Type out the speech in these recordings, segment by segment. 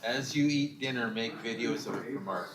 As you eat dinner, make videos of it for Mark.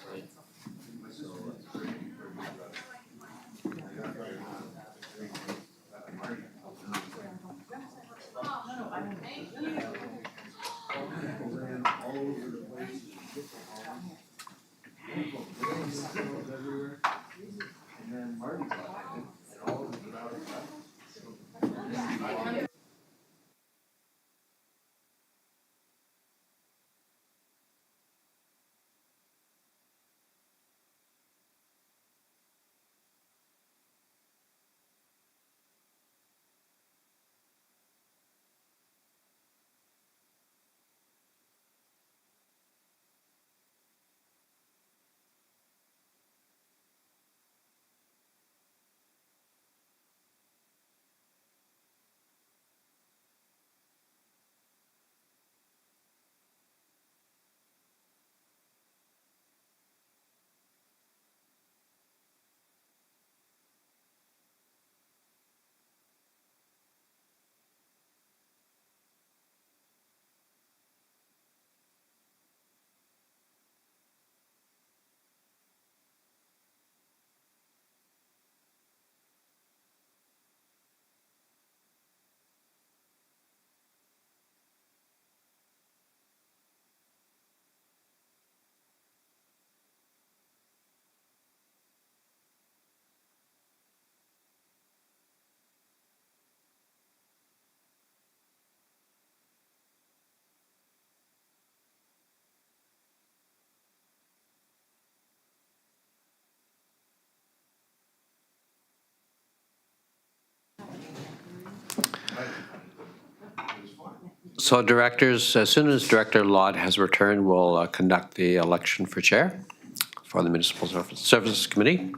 So directors, as soon as Director Lott has returned, we'll conduct the election for chair for the Municipal Services Committee.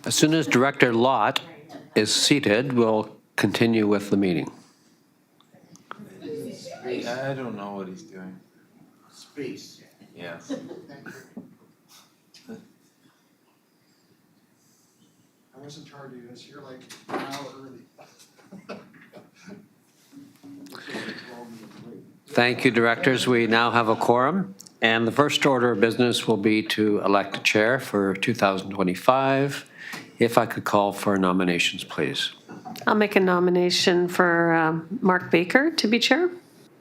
As soon as Director Lott is seated, we'll continue with the meeting. I don't know what he's doing. Space. Yes. I was in charge of this, you're like an hour early. Thank you, directors. We now have a quorum. And the first order of business will be to elect a chair for 2025. If I could call for nominations, please. I'll make a nomination for Mark Baker to be chair.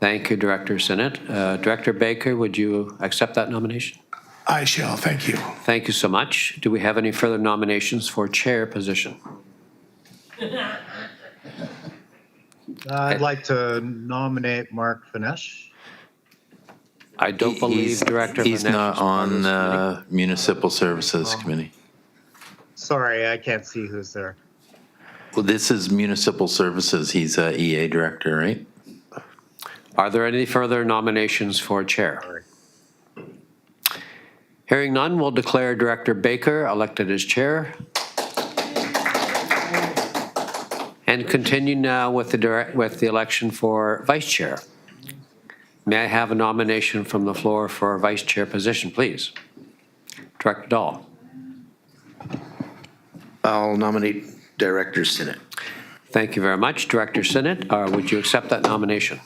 Thank you, Director Sinnott. Director Baker, would you accept that nomination? I shall, thank you. Thank you so much. Do we have any further nominations for chair position? I'd like to nominate Mark Finesh. I don't believe Director He's Vaness not is part of on this committee. the Municipal Services Committee. Sorry, I can't see who's there. Well, this is Municipal Services. He's a EA Director, right? Are there any further nominations for chair? Sorry. Hearing none, we'll declare Director Baker elected as chair. And continue now with the election for vice chair. May I have a nomination from the floor for a vice chair position, please? Director Dahl. I'll nominate Director Sinnott. Thank you very much. Director Sinnott, would you accept that nomination?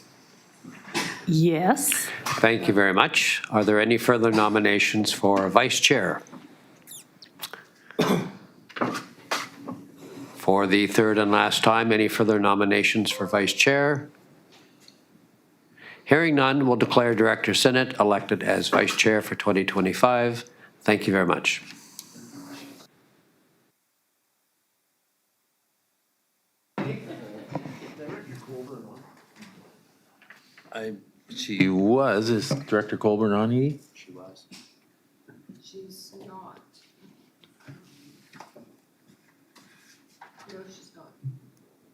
Yes. Thank you very much. Are there any further nominations for vice chair? For the third and last time, any further nominations for vice chair? Hearing none, we'll declare Director Sinnott elected as vice chair for 2025. Thank you very much. She was. Is Director Colburn on, Edie? She was. She's not. No, she's not.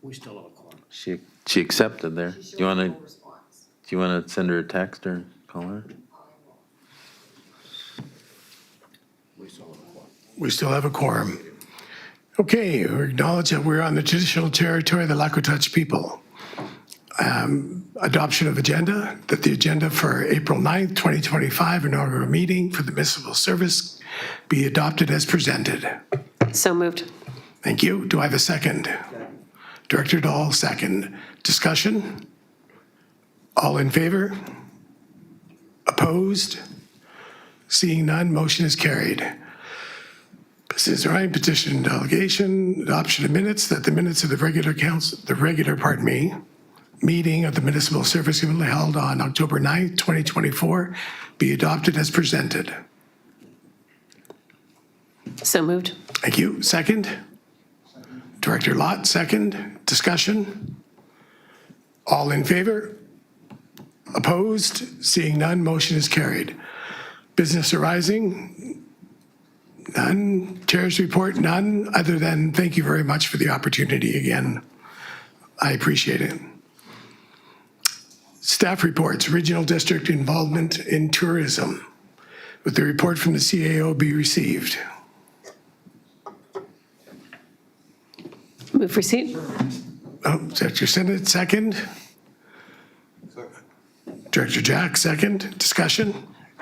We still have a quorum. She accepted there. She's Do you want showing to? no response. Do you want to send her a text or call her? We still have a quorum. We still have a quorum. Okay, we acknowledge that we're on the traditional territory of the Lakotach people. Adoption of agenda, that the agenda for April 9th, 2025 inaugural meeting for the Municipal Service be adopted as presented. So moved. Thank you. Do I have a second? Director Dahl, second. Discussion? All in favor? Opposed? Seeing none, motion is carried. Business right, petition and delegation, adoption of minutes, that the minutes of the regular council, meeting of the Municipal Service Committee held on October 9th, 2024, be adopted as presented. So moved. Thank you. Second? Director Lott, second. Discussion? All in favor? Opposed? Seeing none, motion is carried. Business arising? None. Chair's report? None, other than thank you very much for the opportunity again. I appreciate it. Staff reports, regional district involvement in tourism. With the report from the CAO be received. Move receipt. Director Sinnott, second. Director Jack, second. Discussion?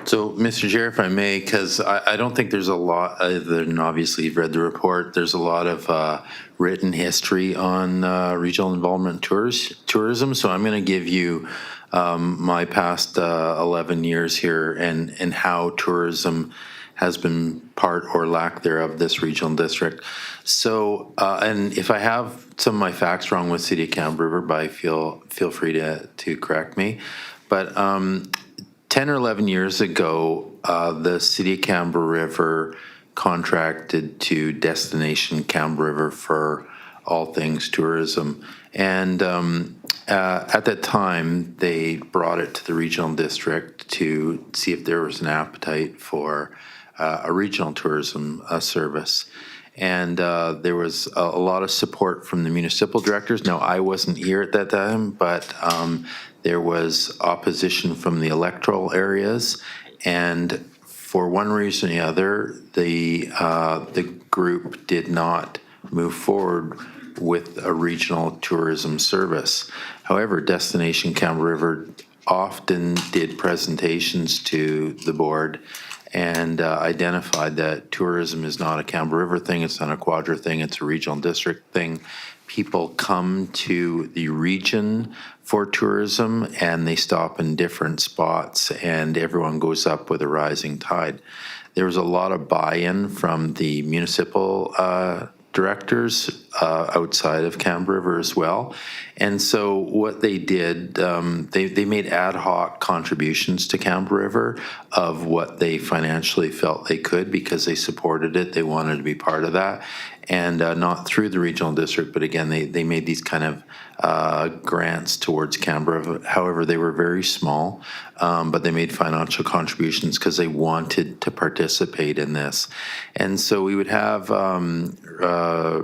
So, Mr. Chair, if I may, because I don't think there's a lot, other than obviously you've read the report, there's a lot of written history on regional involvement tourism. So I'm going to give you my past 11 years here and how tourism has been part or lack thereof of this regional district. So, and if I have some of my facts wrong with City of Camp River, feel free to correct me. But 10 or 11 years ago, the City of Canberra River contracted to Destination Canberra River for all things tourism. And at that time, they brought it to the regional district to see if there was an appetite for a regional tourism service. And there was a lot of support from the municipal directors. Now, I wasn't here at that time, but there was opposition from the electoral areas, and for one reason or the other, the group did not move forward with a regional tourism service. However, Destination Canberra River often did presentations to the board and identified that tourism is not a Campbell River thing, it's not a Quadra thing, it's a regional district thing. People come to the region for tourism and they stop in different spots and everyone goes up with a rising tide. There was a lot of buy-in from the municipal directors outside of Campbell River as well. And so what they did, they made ad hoc contributions to Campbell River of what they financially felt they could because they supported it. They wanted to be part of that. And not through the regional district, but again, they made these kind of grants towards Canberra. However, they were very small, but they made financial contributions because they wanted to participate in this. And so we would have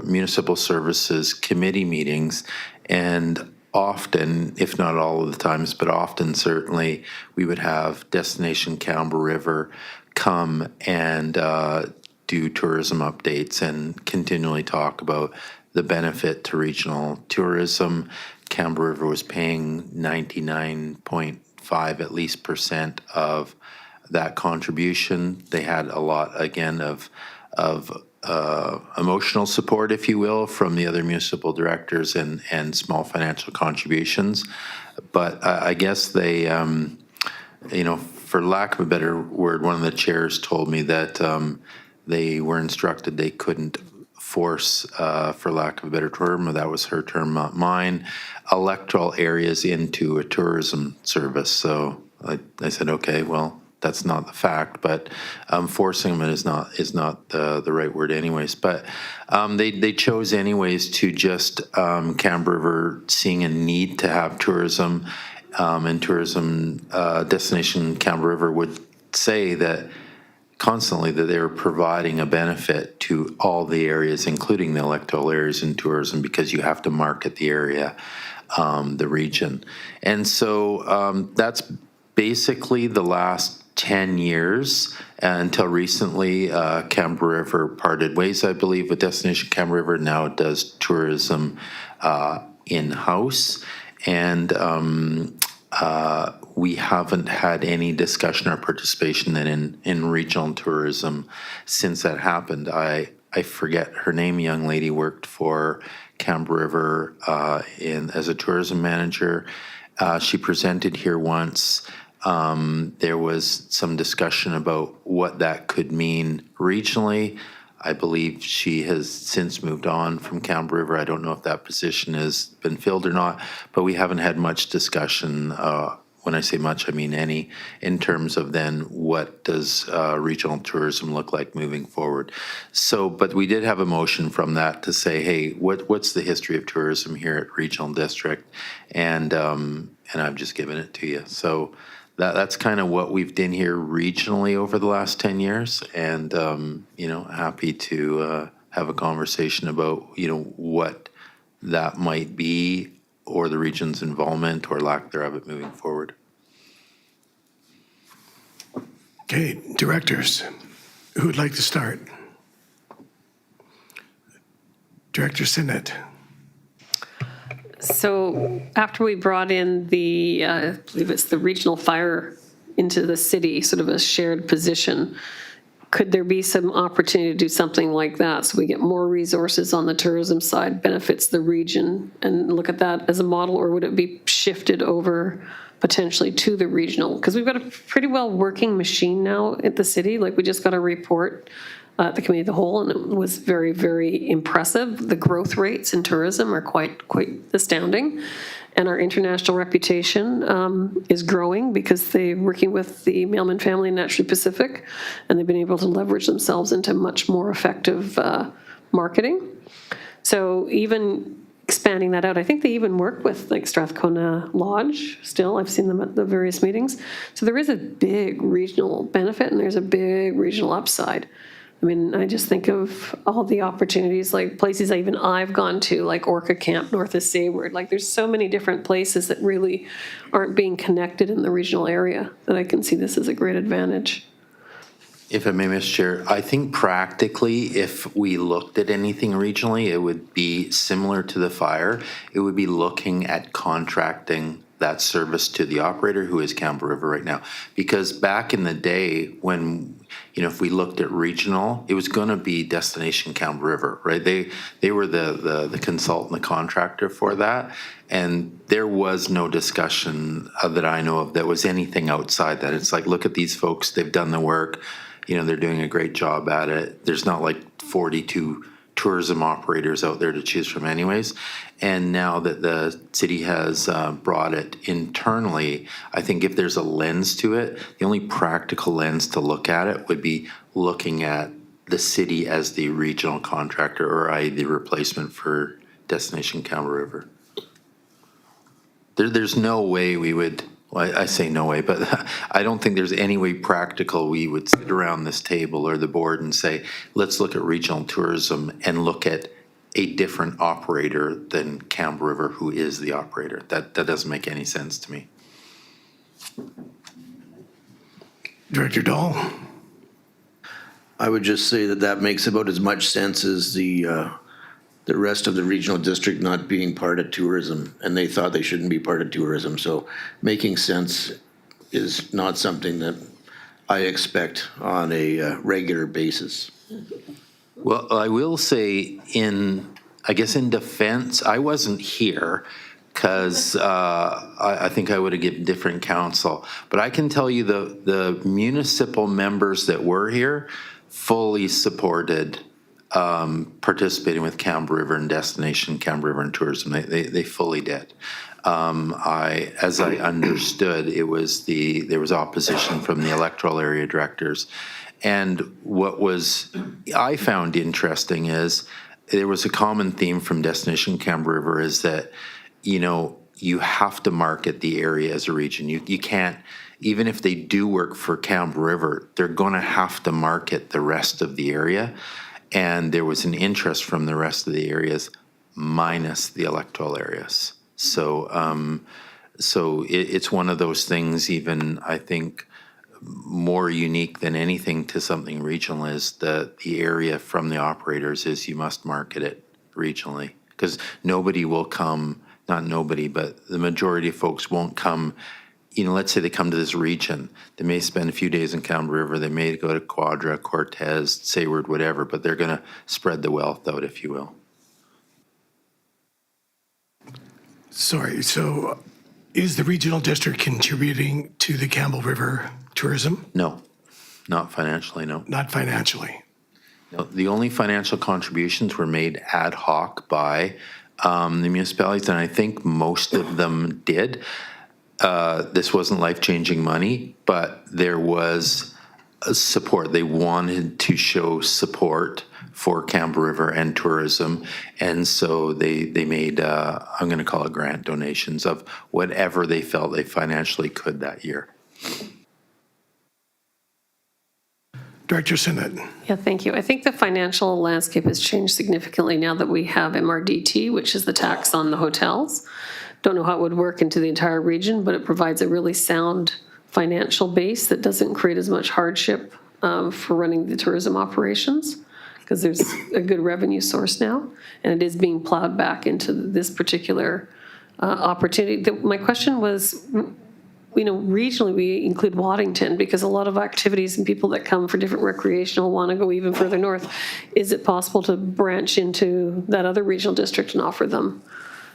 municipal services committee meetings, and often, if not all of the times, but often certainly, we would have Destination Campbell River come and do tourism updates and continually talk about the benefit to regional tourism. Campbell River was paying 99.5 at least percent of that contribution. They had a lot, again, of emotional support, if you will, from the other municipal directors and small financial contributions. But I guess they, for lack of a better word, one of the chairs told me that they were instructed they couldn't force, for lack of a better term, or that was her term, not mine, electoral areas into a tourism service. So I said, okay, well, that's not the fact, but forcing them is not the right word anyways. But they chose anyways to just Campbell River seeing a need to have tourism, and tourism destination Campbell River would say that constantly that they were providing a benefit to all the areas, including the electoral areas in tourism, because you have to market the area, the region. And so that's basically the last 10 years until recently. Campbell River parted ways, I believe, with Destination Campbell River. Now it does tourism in-house. And we haven't had any discussion or participation then in regional tourism since that happened. I forget her name, young lady worked for Campbell River as a tourism manager. She presented here once. There was some discussion about what that could mean regionally. I believe she has since moved on from Campbell River. I don't know if that position has been filled or not, but we haven't had much discussion. When I say much, I mean any, in terms of then what does regional tourism look like moving forward. So, but we did have a motion from that to say, hey, what's the history of tourism here at Regional District? And I've just given it to you. So that's kind of what we've done here regionally over the last 10 years. And, happy to have a conversation about, what that might be, or the region's involvement or lack thereof it moving forward. Okay, directors, who would like to start? Director Sinnott. So after we brought in the, I believe it's the regional fire into the city, sort of a shared position, could there be some opportunity to do something like that so we get more resources on the tourism side, benefits the region, and look at that as a model, or would it be shifted over potentially to the regional? Because we've got a pretty well working machine now at the city. Like, we just got a report at the committee of the whole, and it was very, very impressive. The growth rates in tourism are quite astounding. And our international reputation is growing because they're working with the Mailman family in Naturally Pacific, and they've been able to leverage themselves into much more effective marketing. So even expanding that out, I think they even work with like Strathcona Lodge still. I've seen them at the various meetings. So there is a big regional benefit and there's a big regional upside. I mean, I just think of all the opportunities, like places even I've gone to, like Orca Camp, north of Sayward. Like, there's so many different places that really aren't being connected in the regional area that I can see this as a great advantage. If I may, Mr. Chair, I think practically, if we looked at anything regionally, it would be similar to the fire. It would be looking at contracting that service to the operator, who is Campbell River right now. Because back in the day, when if we looked at regional, it was going to be Destination Camp River, right? They were the consultant, the contractor for that, and there was no discussion that I know of that was anything outside that. It's like, look at these folks, they've done the work, they're doing a great job at it. There's not like 42 tourism operators out there to choose from anyways. And now that the city has brought it internally, I think if there's a lens to it, the only practical lens to look at it would be looking at the city as the regional contractor, or i.e. the replacement for Destination Camp River. There's no way we would, well, I say no way, but I don't think there's any way practical we would sit around this table or the board and say, let's look at regional tourism and look at a different operator than Camp River, who is the operator. That doesn't make any sense to me. Director Dahl? I would just say that makes about as much sense as the rest of the regional district not being part of tourism, and they thought they shouldn't be part of tourism. So making sense is not something that I expect on a regular basis. Well, I will say in defense, I wasn't here because I think I would have given different counsel. But I can tell you the municipal members that were here fully supported participating with Camp River and Destination Camp River and Tourism. They fully did. As I understood, there was opposition from the electoral area directors. And what I found interesting is there was a common theme from Destination Camp River is that, you have to market the area as a region. You can't, even if they do work for Camp River, they're going to have to market the rest of the area. And there was an interest from the rest of the areas minus the electoral areas. So it's one of those things, even I think more unique than anything to something regional is the area from the operators is you must market it regionally, because nobody will come, not nobody, but the majority of folks won't come. Let's say they come to this region, they may spend a few days in Camp River, they may go to Quadra, Cortez, Sayward, whatever, but they're going to spread the wealth out, if you will. Sorry, so is the regional district contributing to the Campbell River tourism? No, not financially, no. Not financially. No, the only financial contributions were made ad hoc by the municipalities, and I think most of them did. This wasn't life-changing money, but there was support. They wanted to show support for Camp River and tourism, and so they made, I'm going to call it grant donations of whatever they felt they financially could that year. Director Sinnott. Yeah, thank you. I think the financial landscape has changed significantly now that we have MRDT, which is the tax on the hotels. Don't know how it would work into the entire region, but it provides a really sound financial base that doesn't create as much hardship for running the tourism operations, because there's a good revenue source now, and it is being plowed back into this particular opportunity. My question was, regionally we include Waddington because a lot of activities and people that come for different recreational want to go even further north. Is it possible to branch into that other regional district and offer them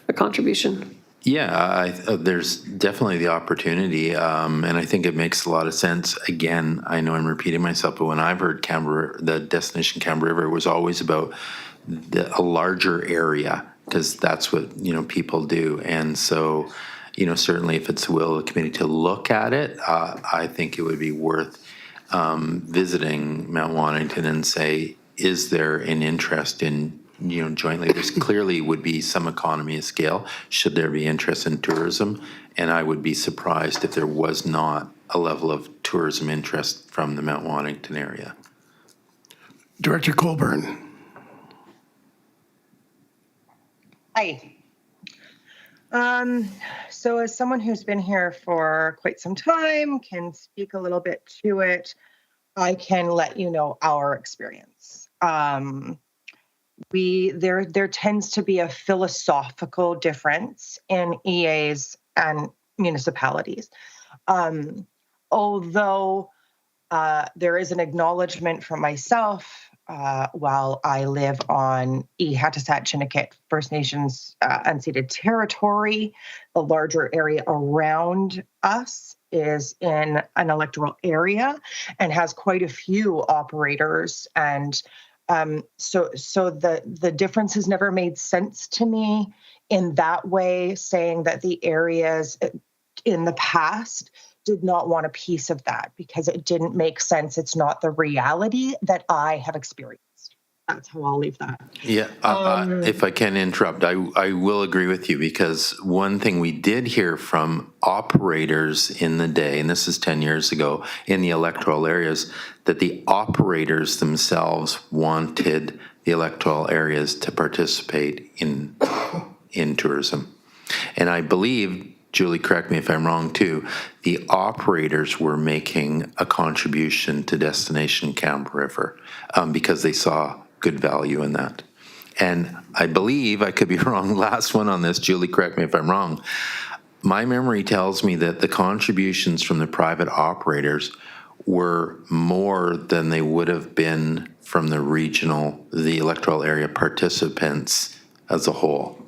a contribution? Yeah, there's definitely the opportunity, and I think it makes a lot of sense. Again, I know I'm repeating myself, but when I've heard the Destination Camp River, it was always about a larger area, because that's what people do. And so, certainly if it's the will of the committee to look at it, I think it would be worth visiting Mount Waddington and say, is there an interest in jointly? There's clearly would be some economy of scale should there be interest in tourism, and I would be surprised if there was not a level of tourism interest from the Mount Waddington area. Director Colburn. Hi. So as someone who's been here for quite some time, can speak a little bit to it, I can let you know our experience. There tends to be a philosophical difference in EAs and municipalities. Although There is an acknowledgement from myself while I live on Ehatisat Chinnikit First Nations unceded territory. The larger area around us is in an electoral area and has quite a few operators. And so the difference has never made sense to me in that way, saying that the areas in the past did not want a piece of that because it didn't make sense. It's not the reality that I have experienced. That's how I'll leave that. Yeah, if I can interrupt, I will agree with you, because one thing we did hear from operators in the day, and this is 10 years ago, in the electoral areas, that the operators themselves wanted the electoral areas to participate in tourism. And I believe, Julie, correct me if I'm wrong too, the operators were making a contribution to Destination Campbell River because they saw good value in that. And I believe, I could be wrong, last one on this, Julie, correct me if I'm wrong, my memory tells me that the contributions from the private operators were more than they would have been from the electoral area participants as a whole,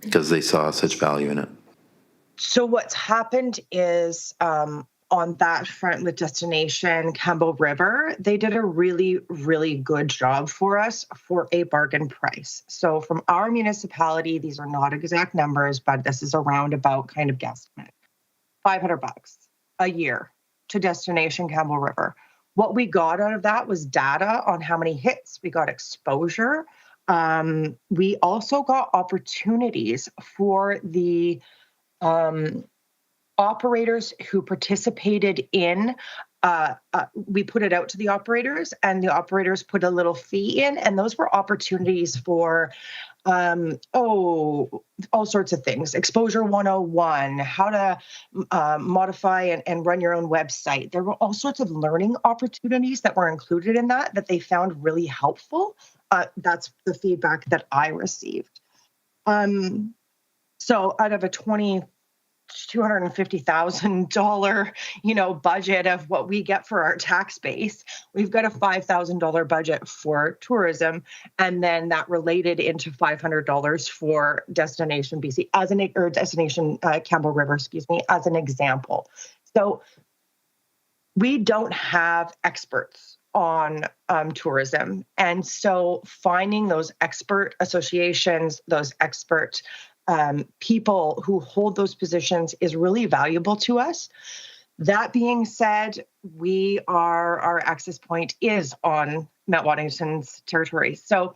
because they saw such value in it. So what's happened is on that front with Destination Campbell River, they did a really, really good job for us for a bargain price. So from our municipality, these are not exact numbers, but this is a roundabout kind of guesstimate. $500 a year to Destination Campbell River. What we got out of that was data on how many hits, we got exposure. We also got opportunities for the operators who participated in, we put it out to the operators and the operators put a little fee in, and those were opportunities for, all sorts of things. Exposure 101, how to modify and run your own website. There were all sorts of learning opportunities that were included in that they found really helpful. That's the feedback that I received. So out of a $250,000, budget of what we get for our tax base, we've got a $5,000 budget for tourism, and then that related into $500 for Destination BC or Destination Campbell River, as an example. So we don't have experts on tourism, and so finding those expert associations, those expert people who hold those positions is really valuable to us. That being said, our access point is on Mount Waddington's territory, so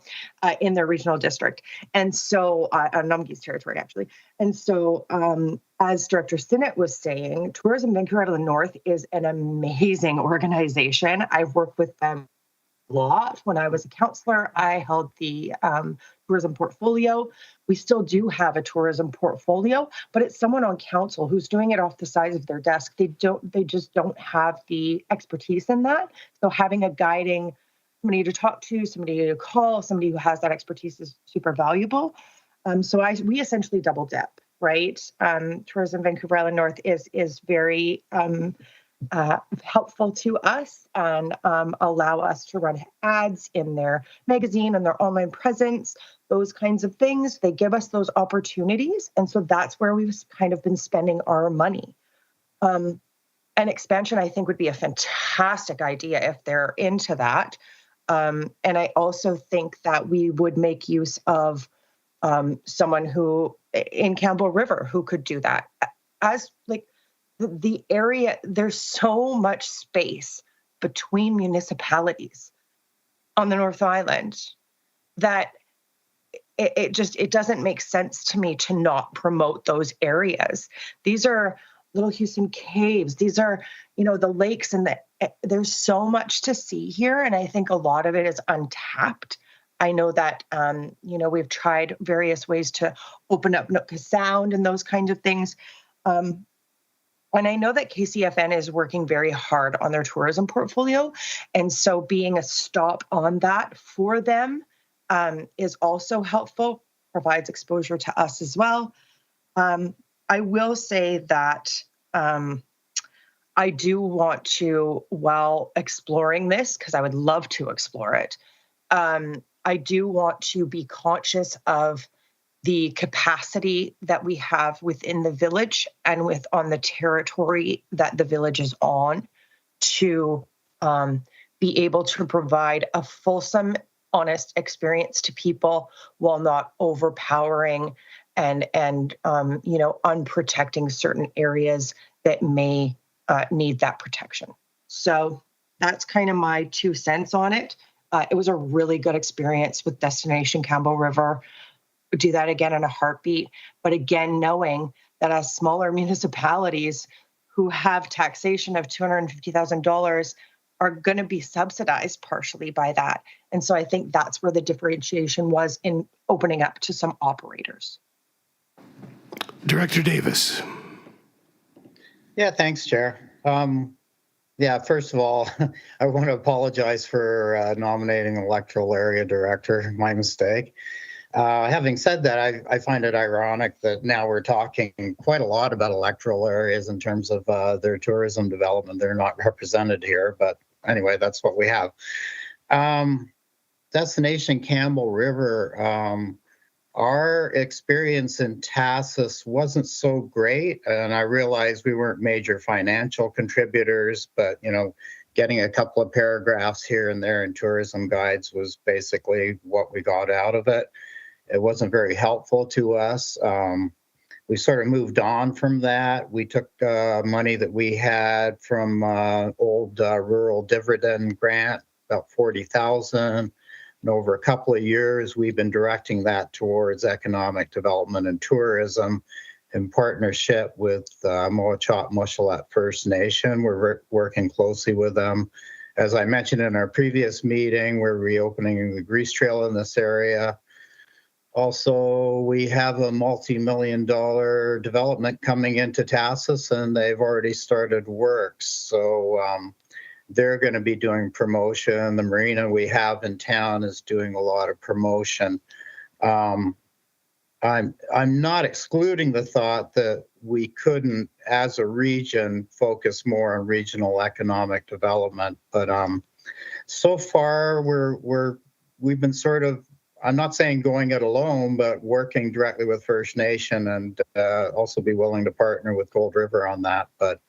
in their regional district, and so Numgi's territory actually. And so, as Director Sinnott was saying, Tourism Vancouver out of the North is an amazing organization. I've worked with them a lot. When I was a councillor, I held the tourism portfolio. We still do have a tourism portfolio, but it's someone on council who's doing it off the sides of their desk. They just don't have the expertise in that. So having somebody to talk to, somebody to call, somebody who has that expertise is super valuable. So we essentially double dip, right? Tourism Vancouver Island North is very helpful to us and allow us to run ads in their magazine and their online presence, those kinds of things. They give us those opportunities. And so that's where we've kind of been spending our money. An expansion, I think, would be a fantastic idea if they're into that. And I also think that we would make use of someone who in Campbell River who could do that. As like the area, there's so much space between municipalities on the North Island that it doesn't make sense to me to not promote those areas. These are Little Houston Caves. These are, the lakes, and there's so much to see here. And I think a lot of it is untapped. I know that, we've tried various ways to open up Nootka Sound and those kinds of things. And I know that KCFN is working very hard on their tourism portfolio. And so being a stop on that for them is also helpful, provides exposure to us as well. I will say that I do want to, while exploring this, because I would love to explore it, I do want to be conscious of the capacity that we have within the village and on the territory that the village is on to be able to provide a fulsome, honest experience to people while not overpowering and unprotecting certain areas that may need that protection. So that's kind of my 2 cents on it. It was a really good experience with Destination Campbell River. Would do that again in a heartbeat. But again, knowing that as smaller municipalities who have taxation of $250,000 are going to be subsidized partially by that. And so I think that's where the differentiation was in opening up to some operators. Director Davis. Yeah, thanks, Chair. Yeah, first of all, I want to apologize for nominating electoral area director, my mistake. Having said that, I find it ironic that now we're talking quite a lot about electoral areas in terms of their tourism development. They're not represented here, but anyway, that's what we have. Destination Campbell River, our experience in Tassus wasn't so great, and I realized we weren't major financial contributors, but getting a couple of paragraphs here and there in tourism guides was basically what we got out of it. It wasn't very helpful to us. We sort of moved on from that. We took money that we had from old rural dividend grant, about 40,000. And over a couple of years, we've been directing that towards economic development and tourism in partnership with Moachop Mushalat First Nation. We're working closely with them. As I mentioned in our previous meeting, we're reopening the grease trail in this area. Also, we have a multi-million-dollar development coming into Tassus, and they've already started work. So they're going to be doing promotion. The marina we have in town is doing a lot of promotion. I'm not excluding the thought that we couldn't, as a region, focus more on regional economic development. But so far, we've been sort of, I'm not saying going it alone, but working directly with First Nation and also be willing to partner with Gold River on that. But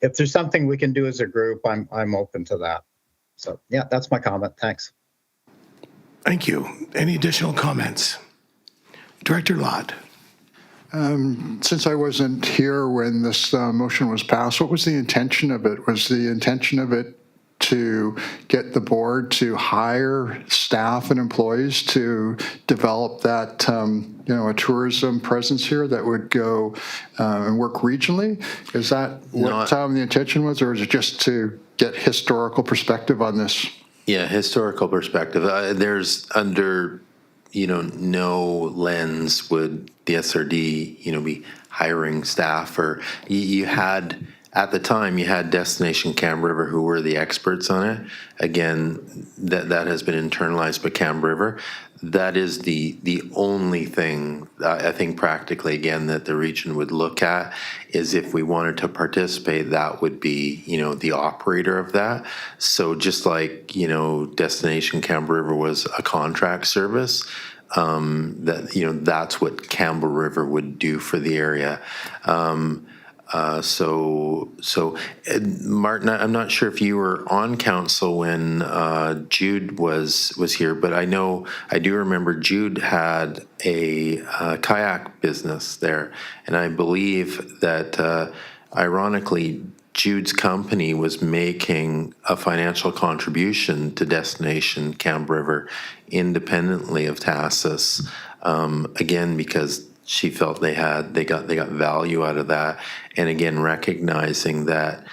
if there's something we can do as a group, I'm open to that. So yeah, that's my comment. Thanks. Thank you. Any additional comments? Director Lott. Since I wasn't here when this motion was passed, what was the intention of it? Was the intention of it to get the board to hire staff and employees to develop that, a tourism presence here that would go and work regionally? Is that what the intention was, or is it just to get historical perspective on this? Yeah, historical perspective. There's under, no lens would the SRD, be hiring staff, or you had. At the time, you had Destination Cam River, who were the experts on it. Again, that has been internalized by Cam River. That is the only thing I think practically, again, that the region would look at is if we wanted to participate, that would be, the operator of that. So just like, Destination Cam River was a contract service, that's what Campbell River would do for the area. So Martin, I'm not sure if you were on council when Jude was here, but I do remember Jude had a kayak business there, and I believe that ironically Jude's company was making a financial contribution to Destination Camp River independently of Tassus, again because she felt they got value out of that, and again recognizing that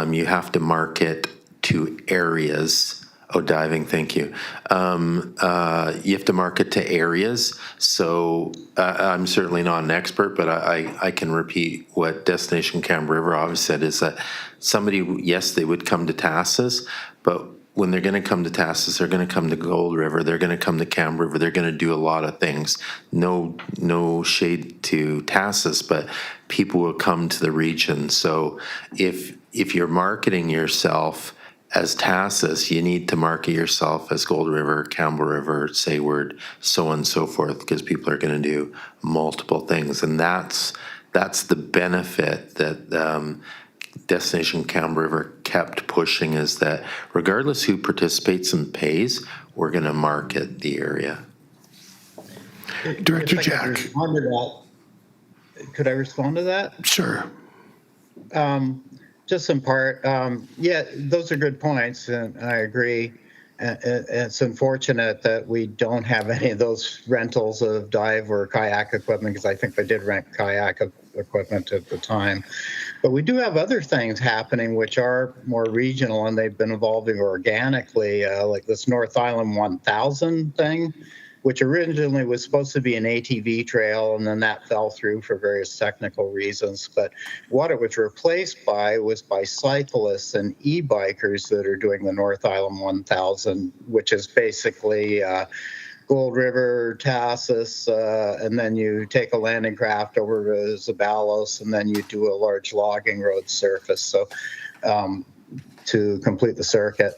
you have to market to areas. Oh, diving, thank you. You have to market to areas. So I'm certainly not an expert, but I can repeat what Destination Cam River always said is that somebody, yes, they would come to Tassus, but when they're going to come to Tassus, they're going to come to Gold River, they're going to come to Cam River, they're going to do a lot of things. No shade to Tassus, but people will come to the region. So if if you're marketing yourself as Tassus, you need to market yourself as Gold River, Campbell River, Sayward, so on and so forth, because people are going to do multiple things. And that's the benefit that Destination Campbell River kept pushing, is that regardless who participates and pays, we're going to market the area. Director If I could Jack. respond to that. Could I respond to that? Sure. Just in part, yeah, those are good points, and I agree. It's unfortunate that we don't have any of those rentals of dive or kayak equipment, because I think they did rent kayak equipment at the time. But we do have other things happening which are more regional, and they've been evolving organically, like this North Island 1000 thing, which originally was supposed to be an ATV trail, and then that fell through for various technical reasons. But what it was replaced by was by cyclists and e-bikers that are doing the North Island 1000, which is basically Gold River, Tassus, and then you take a landing craft over to Zabalos, and then you do a large logging road surface, so to complete the circuit.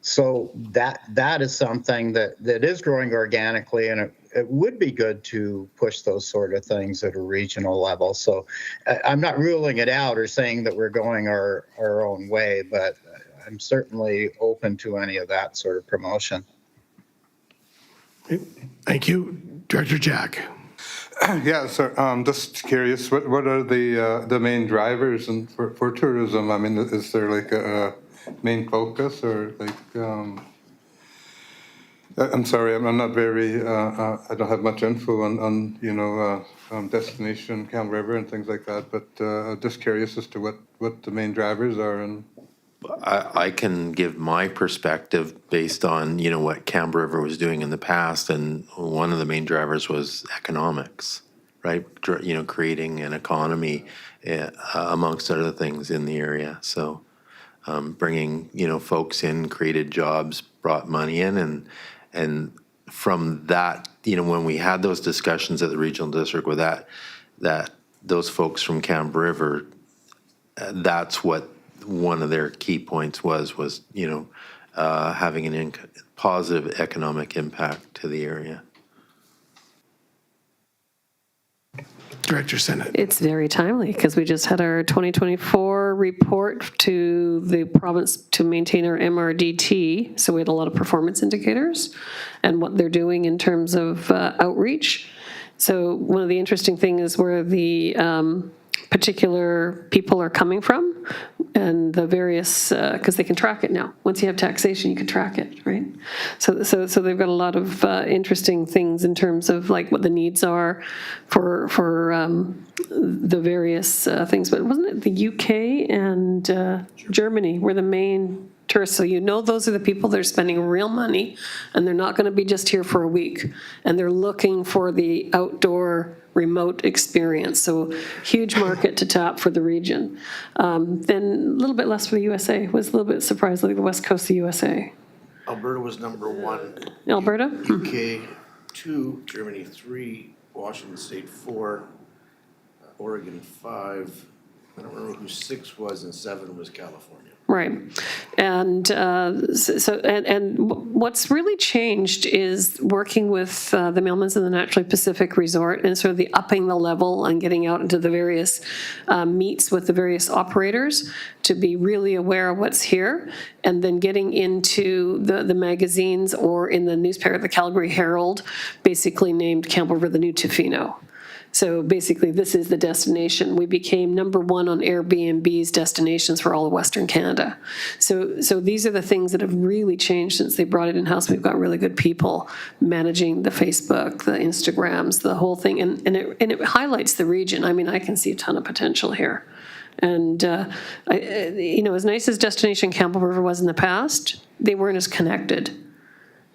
So that is something that is growing organically, and it would be good to push those sort of things at a regional level. So I'm not ruling it out or saying that we're going our own way, but I'm certainly open to any of that sort of promotion. Thank you. Director Jack. Yeah, so just curious, what are the main drivers for tourism? I mean, is there like a main focus, or like, I'm sorry, I'm not very, I don't have much info on Destination Campbell River and things like that, but just curious as to what the main drivers are. And I can give my perspective based on, what Campbell River was doing in the past, and one of the main drivers was economics, right? Creating an economy amongst other things in the area. So bringing, folks in, created jobs, brought money in, and from that, when we had those discussions at the regional district with that those folks from Campbell River, that's what one of their key points was having an positive economic impact to the area. Director Senate. It's very timely because we just had our 2024 report to the province to maintain our MRDT. So we had a lot of performance indicators and what they're doing in terms of outreach. So one of the interesting things is where the particular people are coming from and the various, because they can track it now. Once you have taxation, you can track it, right? So they've got a lot of interesting things in terms of like what the needs are for the various things. But wasn't it the UK and Germany were the main tourists? So those are the people that are spending real money, and they're not going to be just here for a week, and they're looking for the outdoor remote experience. So huge market to tap for the region. Then a little bit less for the USA. Was a little bit surprised, like the west coast of the USA. Alberta was number 1. Alberta? UK 2, Germany 3, Washington State 4, Oregon 5. I don't remember who 6 was, and 7 was California. Right. And and what's really changed is working with the Mailmans and the Naturally Pacific Resort and sort of the upping the level and getting out into the various meets with the various operators to be really aware of what's here, and then getting into the magazines or in the newspaper, the Calgary Herald, basically named Campbell River the new Tofino. So basically, this is the destination. We became number 1 on Airbnb's destinations for all of Western Canada. So these are the things that have really changed since they brought it in-house. We've got really good people managing the Facebook, the Instagrams, the whole thing. And it highlights the region. I mean, I can see a ton of potential here. And, as nice as Destination Campbell River was in the past, they weren't as connected.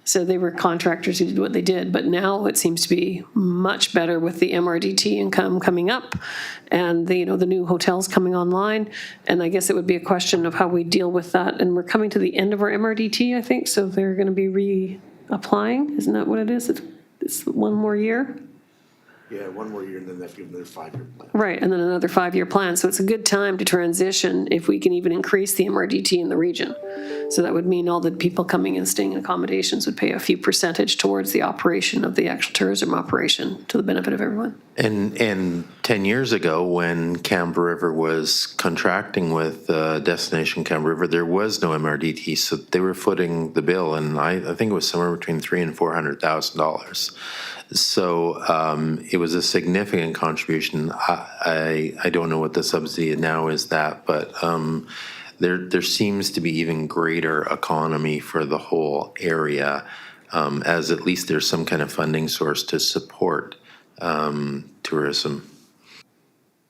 So they were contractors who did what they did, but now it seems to be much better with the MRDT income coming up and the new hotels coming online. And I guess it would be a question of how we deal with that. And we're coming to the end of our MRDT, I think, so they're going to be reapplying. Isn't that what it is? It's one more year. Yeah, one more year and then they have to give them their 5-year plan. Right, and then another 5-year plan. So it's a good time to transition if we can even increase the MRDT in the region. So that would mean all the people coming and staying in accommodations would pay a few percentage towards the operation of the actual tourism operation to the benefit of everyone. And 10 years ago, when Camber River was contracting with Destination Camber River, there was no MRDT, so they were footing the bill, and I think it was somewhere between $300,000 and $400,000. So it was a significant contribution. I don't know what the subsidy now is that, but there seems to be even greater economy for the whole area, as at least there's some kind of funding source to support tourism.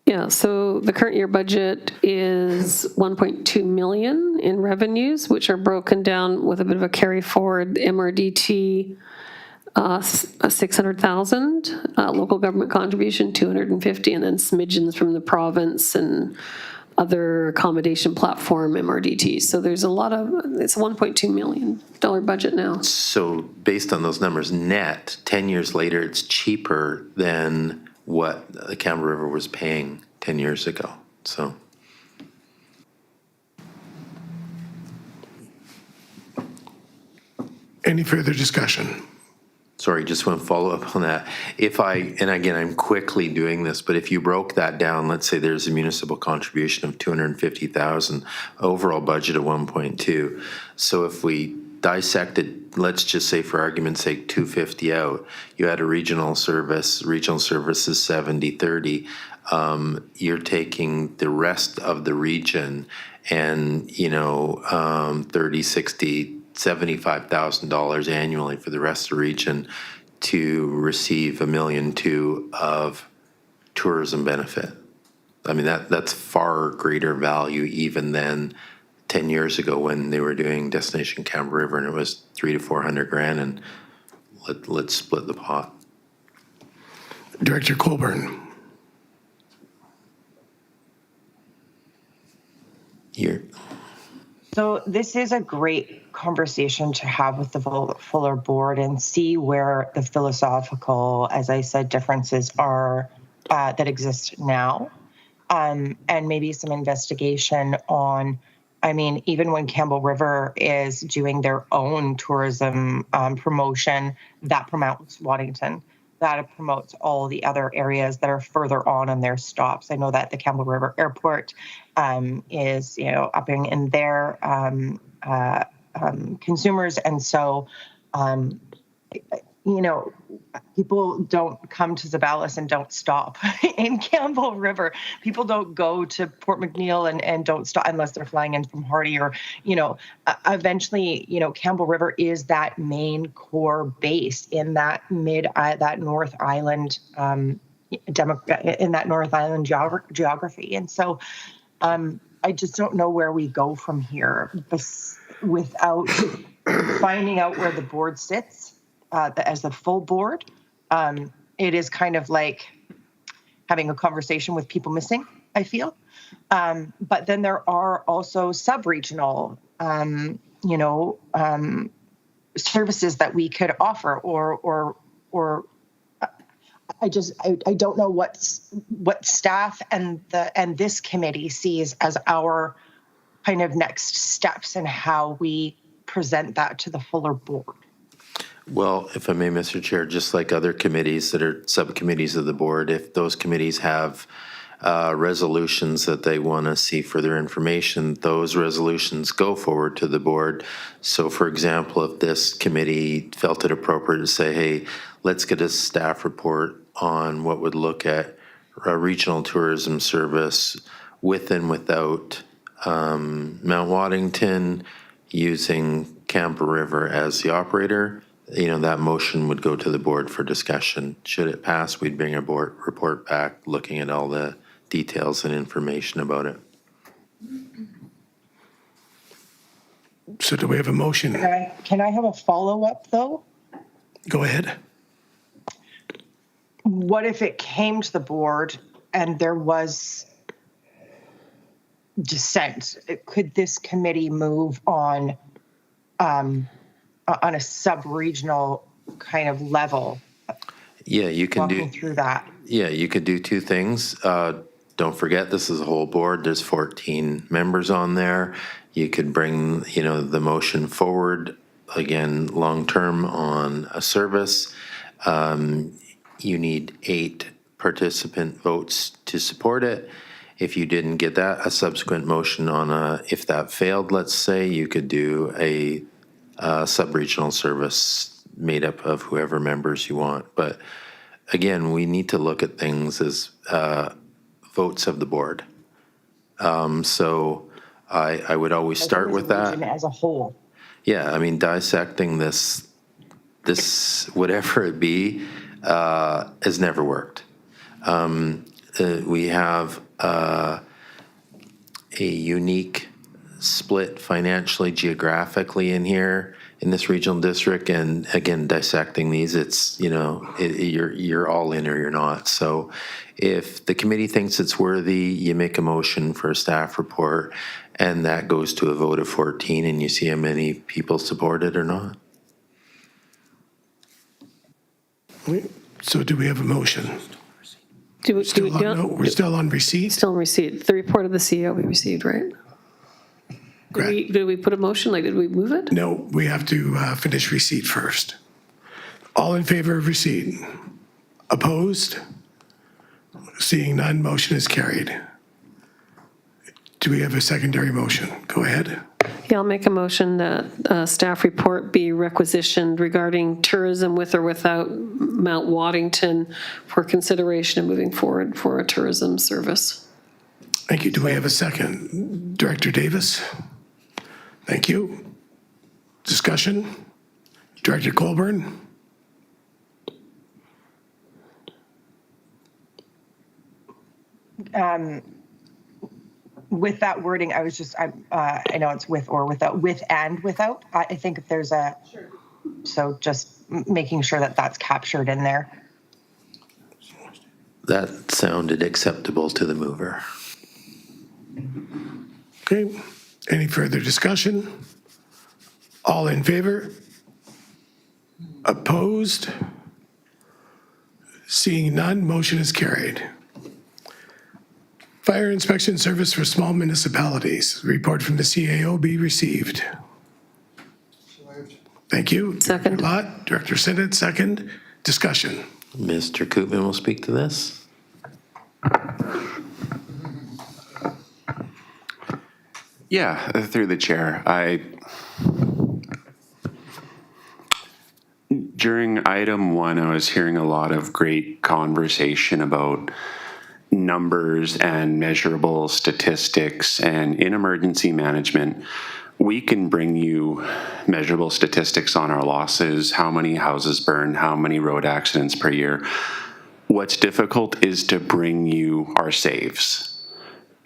Yeah, so the current year budget is 1.2 million in revenues, which are broken down with a bit of a carry forward. MRDT, 600,000, local government contribution 250, and then smidgens from the province and other accommodation platform MRDT. So there's a lot of, it's a $1.2 million budget now. So based on those numbers, net, 10 years later, it's cheaper than what the Camber River was paying 10 years ago. So. Any further discussion? Sorry, just want to follow up on that. And again, I'm quickly doing this, but if you broke that down, let's say there's a municipal contribution of 250,000, overall budget of 1.2. So if we dissected, let's just say for argument's sake, 250 out, you had a regional service is 70-30. You're taking the rest of the region and, 30, 60, $75,000 annually for the rest of the region to receive $1.2 million of tourism benefit. I mean, that's far greater value even than 10 years ago when they were doing Destination Camber River and it was $300,000 to $400,000, and let's split the pot. Director Colburn. Here. So this is a great conversation to have with the fuller board and see where the philosophical, as I said, differences are that exist now, and maybe some investigation on, I mean, even when Campbell River is doing their own tourism promotion, that promotes Waddington. That promotes all the other areas that are further on their stops. I know that the Campbell River Airport is, upping in their consumers. And so, people don't come to Zabalas and don't stop in Campbell River. People don't go to Port McNeill and don't stop unless they're flying in from Hardy or, eventually, Campbell River is that main core base in that North Island, in that North Island geography. And so I just don't know where we go from here without finding out where the board sits. As the full board, it is kind of like having a conversation with people missing, I feel. But then there are also sub-regional, services that we could offer, or I don't know what staff and this committee sees as our kind of next steps and how we present that to the fuller board. Well, if I may, Mr. Chair, just like other committees that are subcommittees of the board, if those committees have resolutions that they want to see further information, those resolutions go forward to the board. So, for example, if this committee felt it appropriate to say, hey, let's get a staff report on what would look at a regional tourism service with and without Mount Waddington, using Camber River as the operator, that motion would go to the board for discussion. Should it pass, we'd bring a board report back looking at all the details and information about it. So do we have a motion? Can I have a follow-up, though? Go ahead. What if it came to the board and there was dissent? Could this committee move on a sub-regional kind of level? Yeah, you can Walking through that. Yeah, you could do two things. Don't forget, this is a whole board. There's 14 members on there. You could bring, the motion forward, again, long-term on a service. You need 8 participant votes to support it. If you didn't get that, a subsequent motion if that failed, let's say, you could do a sub-regional service made up of whoever members you want. But again, we need to look at things as votes of the board. So I would always start with that. As a whole. Yeah, I mean, dissecting this whatever it be, has never worked. We have a unique split financially, geographically in here in this regional district, and again, dissecting these, it's you're all in or you're not. So if the committee thinks it's worthy, you make a motion for a staff report, and that goes to a vote of 14, and you see how many people support it or not. So do we have a motion? Do we No, we're still on receipt? Still in receipt. The report of the CEO we received, right? Did we put a motion, did we move it? No, we have to finish receipt first. All in favor of receipt? Opposed? Seeing none, motion is carried. Do we have a secondary motion? Go ahead. Yeah, I'll make a motion that staff report be requisitioned regarding tourism with or without Mount Waddington for consideration of moving forward for a tourism service. Thank you. Do we have a second? Director Davis? Thank you. Discussion? Director Colburn? With that wording, I know it's with or without, with and without. I think if there's so just making sure that that's captured in there. That sounded acceptable to the mover. Okay. Any further discussion? All in favor? Opposed? Seeing none, motion is carried. Fire inspection service for small municipalities. Report from the CAO be received. Thank you. Second. Director Lott, Director Sinnott, second. Discussion. Mr. Koopman will speak to this. Yeah, through the chair. During item 1, I was hearing a lot of great conversation about numbers and measurable statistics, and in emergency management, we can bring you measurable statistics on our losses, how many houses burn, how many road accidents per year. What's difficult is to bring you our saves.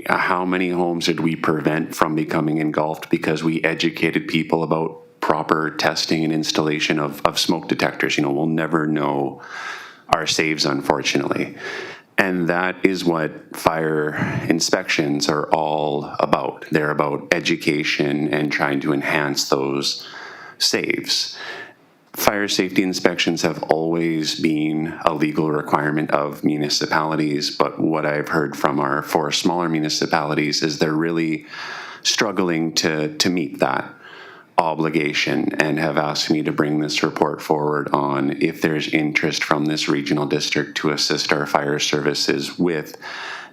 How many homes did we prevent from becoming engulfed because we educated people about proper testing and installation of smoke detectors? We'll never know our saves, unfortunately. And that is what fire inspections are all about. They're about education and trying to enhance those saves. Fire safety inspections have always been a legal requirement of municipalities, but what I've heard from our 4 smaller municipalities is they're really struggling to meet that obligation, and have asked me to bring this report forward on if there's interest from this regional district to assist our fire services with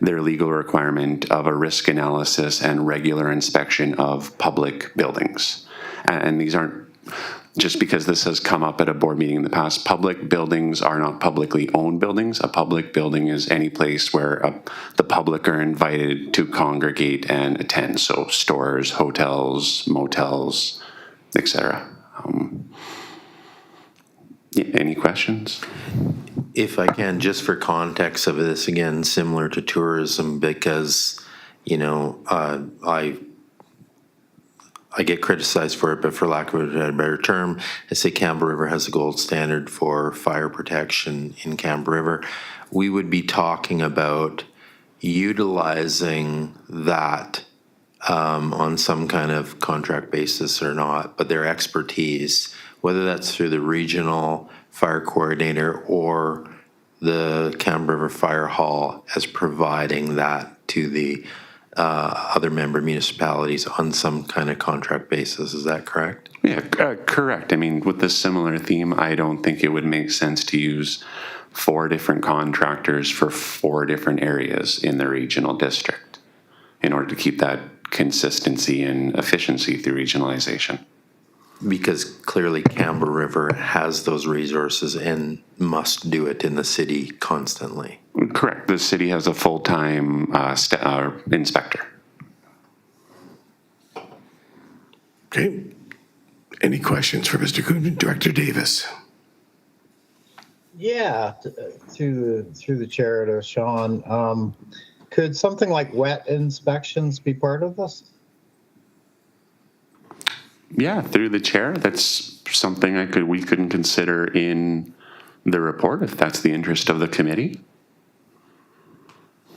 their legal requirement of a risk analysis and regular inspection of public buildings. And these aren't just because this has come up at a board meeting in the past. Public buildings are not publicly owned buildings. A public building is any place where the public are invited to congregate and attend. So stores, hotels, motels, etc. Any questions? If I can, just for context of this, again, similar to tourism, because, I get criticized for it, but for lack of a better term, I say Campbell River has a gold standard for fire protection in Campbell River. We would be talking about utilizing that on some kind of contract basis or not, but their expertise, whether that's through the regional fire coordinator or the Canberra River Fire Hall as providing that to the other member municipalities on some kind of contract basis. Is that correct? Yeah, correct. I mean, with this similar theme, I don't think it would make sense to use 4 different contractors for 4 different areas in the regional district in order to keep that consistency and efficiency through regionalization. Because clearly Canberra River has those resources and must do it in the city constantly. Correct. The city has a full-time inspector. Okay. Any questions for Mr. Koon? Director Davis. Yeah, through the chair to Sean, could something like wet inspections be part of this? Yeah, through the chair, that's something we couldn't consider in the report if that's the interest of the committee.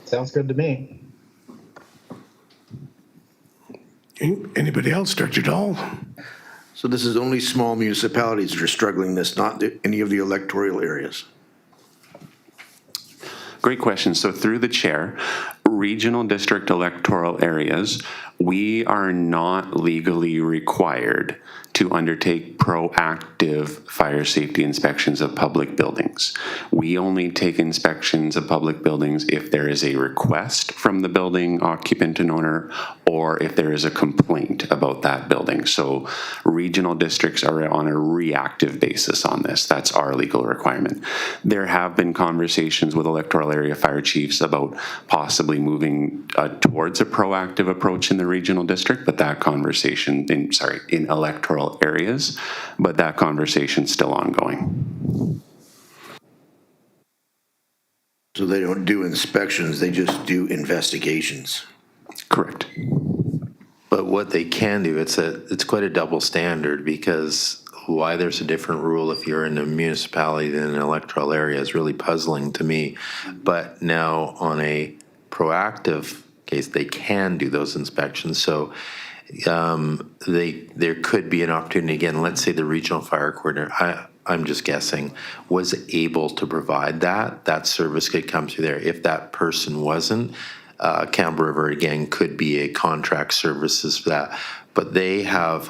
Sounds good to me. Okay. Anybody else? Director Dahl? So this is only small municipalities that are struggling this, not any of the electoral areas. Great question. So through the chair, regional district electoral areas, we are not legally required to undertake proactive fire safety inspections of public buildings. We only take inspections of public buildings if there is a request from the building occupant and owner, or if there is a complaint about that building. So regional districts are on a reactive basis on this. That's our legal requirement. There have been conversations with electoral area fire chiefs about possibly moving towards a proactive approach in the regional district, but that conversation, in electoral areas, but that conversation's still ongoing. So they don't do inspections, they just do investigations. Correct. But what they can do, it's quite a double standard, because why there's a different rule if you're in a municipality than an electoral area is really puzzling to me. But now on a proactive case, they can do those inspections. So there could be an opportunity again. Let's say the regional fire coordinator, I'm just guessing, was able to provide that service could come through there. If that person wasn't, Canberra River again could be a contract services for that. But they have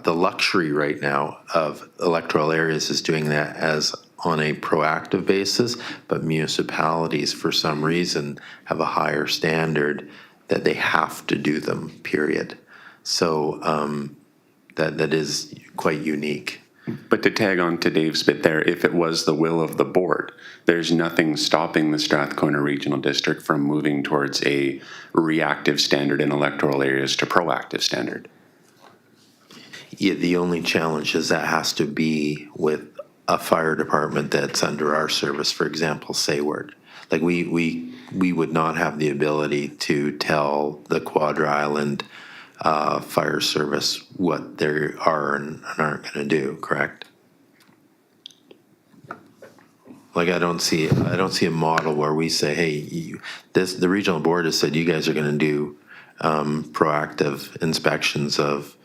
the luxury right now of electoral areas is doing that as on a proactive basis, but municipalities for some reason have a higher standard that they have to do them, period. So that is quite unique. But to tag on to Dave's bit there, if it was the will of the board, there's nothing stopping the Strathcona Regional District from moving towards a reactive standard in electoral areas to proactive standard. Yeah, the only challenge is that has to be with a fire department that's under our service, for example, Sayward. Like we would not have the ability to tell the Quadra Island fire service what they are and aren't going to do, correct? Like I don't see a model where we say, hey, the regional board has said you guys are going to do proactive inspections of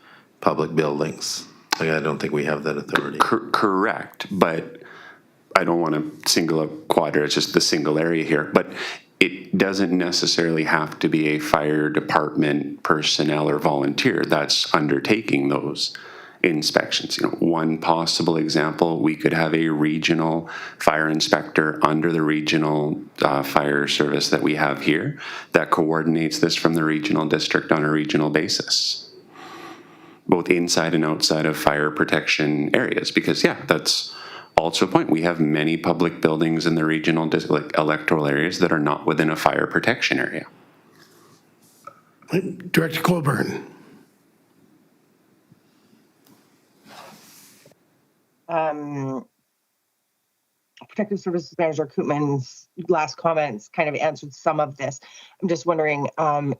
public buildings. Like I don't think we have that authority. Correct, but I don't want to single out Quadra, it's just the single area here, but it doesn't necessarily have to be a fire department personnel or volunteer that's undertaking those inspections. You know, one possible example, we could have a regional fire inspector under the regional fire service that we have here that coordinates this from the regional district on a regional basis, both inside and outside of fire protection areas. Because yeah, that's also a point. We have many public buildings in the regional electoral areas that are not within a fire protection area. Director Colburn. Protective Services Manager Koopman's last comments kind of answered some of this. I'm just wondering,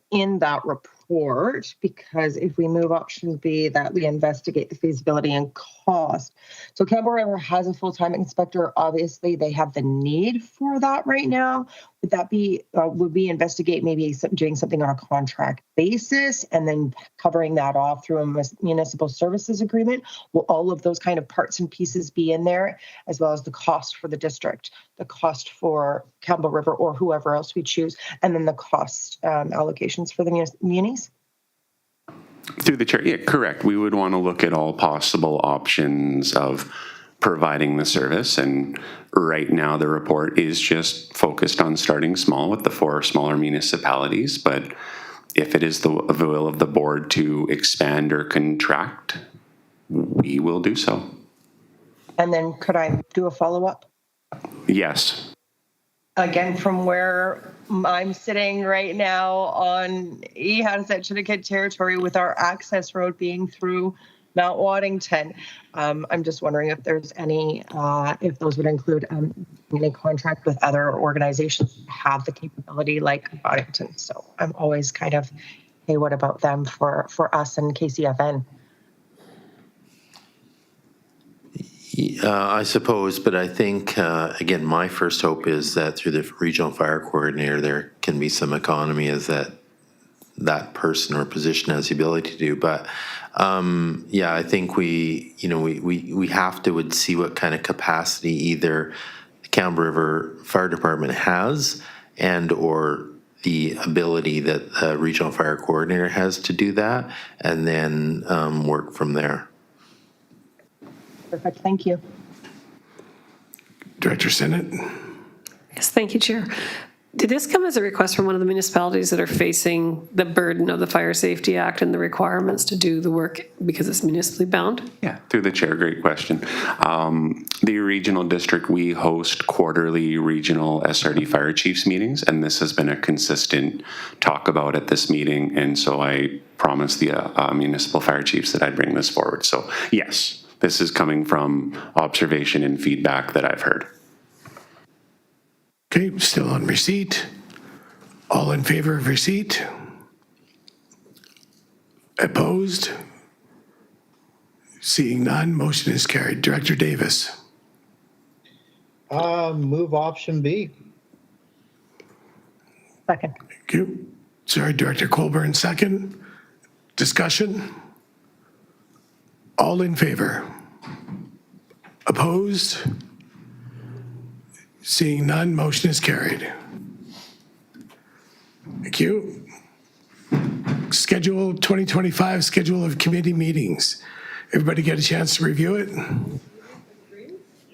in that report, report, because if we move option B, that we investigate the feasibility and cost. So Campbell River has a full-time inspector. Obviously, they have the need for that right now. Would that be, would we investigate maybe doing something on a contract basis and then covering that off through a municipal services agreement? Will all of those kind of parts and pieces be in there, as well as the cost for the district, the cost for Campbell River or whoever else we choose, and then the cost allocations for the munis? Through the chair, yeah, correct. We would want to look at all possible options of providing the service. And right now, the report is just focused on starting small with the 4 smaller municipalities. But if it is the will of the board to expand or contract, we will do so. And then could I do a follow-up? Yes. Again, from where I'm sitting right now on Chinnikit territory with our access road being through Mount Waddington. I'm just wondering if there's any, if those would include any contract with other organizations that have the capability like Waddington. So I'm always kind of, hey, what about them for us and KCFN? I suppose, but I think, again, my first hope is that through the regional fire coordinator, there can be some economy as that person or position has the ability to do. But yeah, I think we have to see what kind of capacity either the Campbell River Fire Department has and or the ability that the regional fire coordinator has to do that, and then work from there. Perfect, thank you. Director Sinnott? Yes, thank you, Chair. Did this come as a request from one of the municipalities that are facing the burden of the Fire Safety Act and the requirements to do the work because it's municipally bound? Yeah, through the chair, great question. The regional district, we host quarterly regional SRD fire chiefs meetings, and this has been a consistent talk about at this meeting. And so I promised the municipal fire chiefs that I'd bring this forward. So yes, this is coming from observation and feedback that I've heard. Okay, still on receipt. All in favor of receipt? Opposed? Seeing none, motion is carried. Director Davis? Move option B. Second. Thank you. Sorry, Director Colburn, second. Discussion? All in favor? Opposed? Seeing none, motion is carried. Thank you. Schedule 2025, schedule of committee meetings. Everybody get a chance to review it?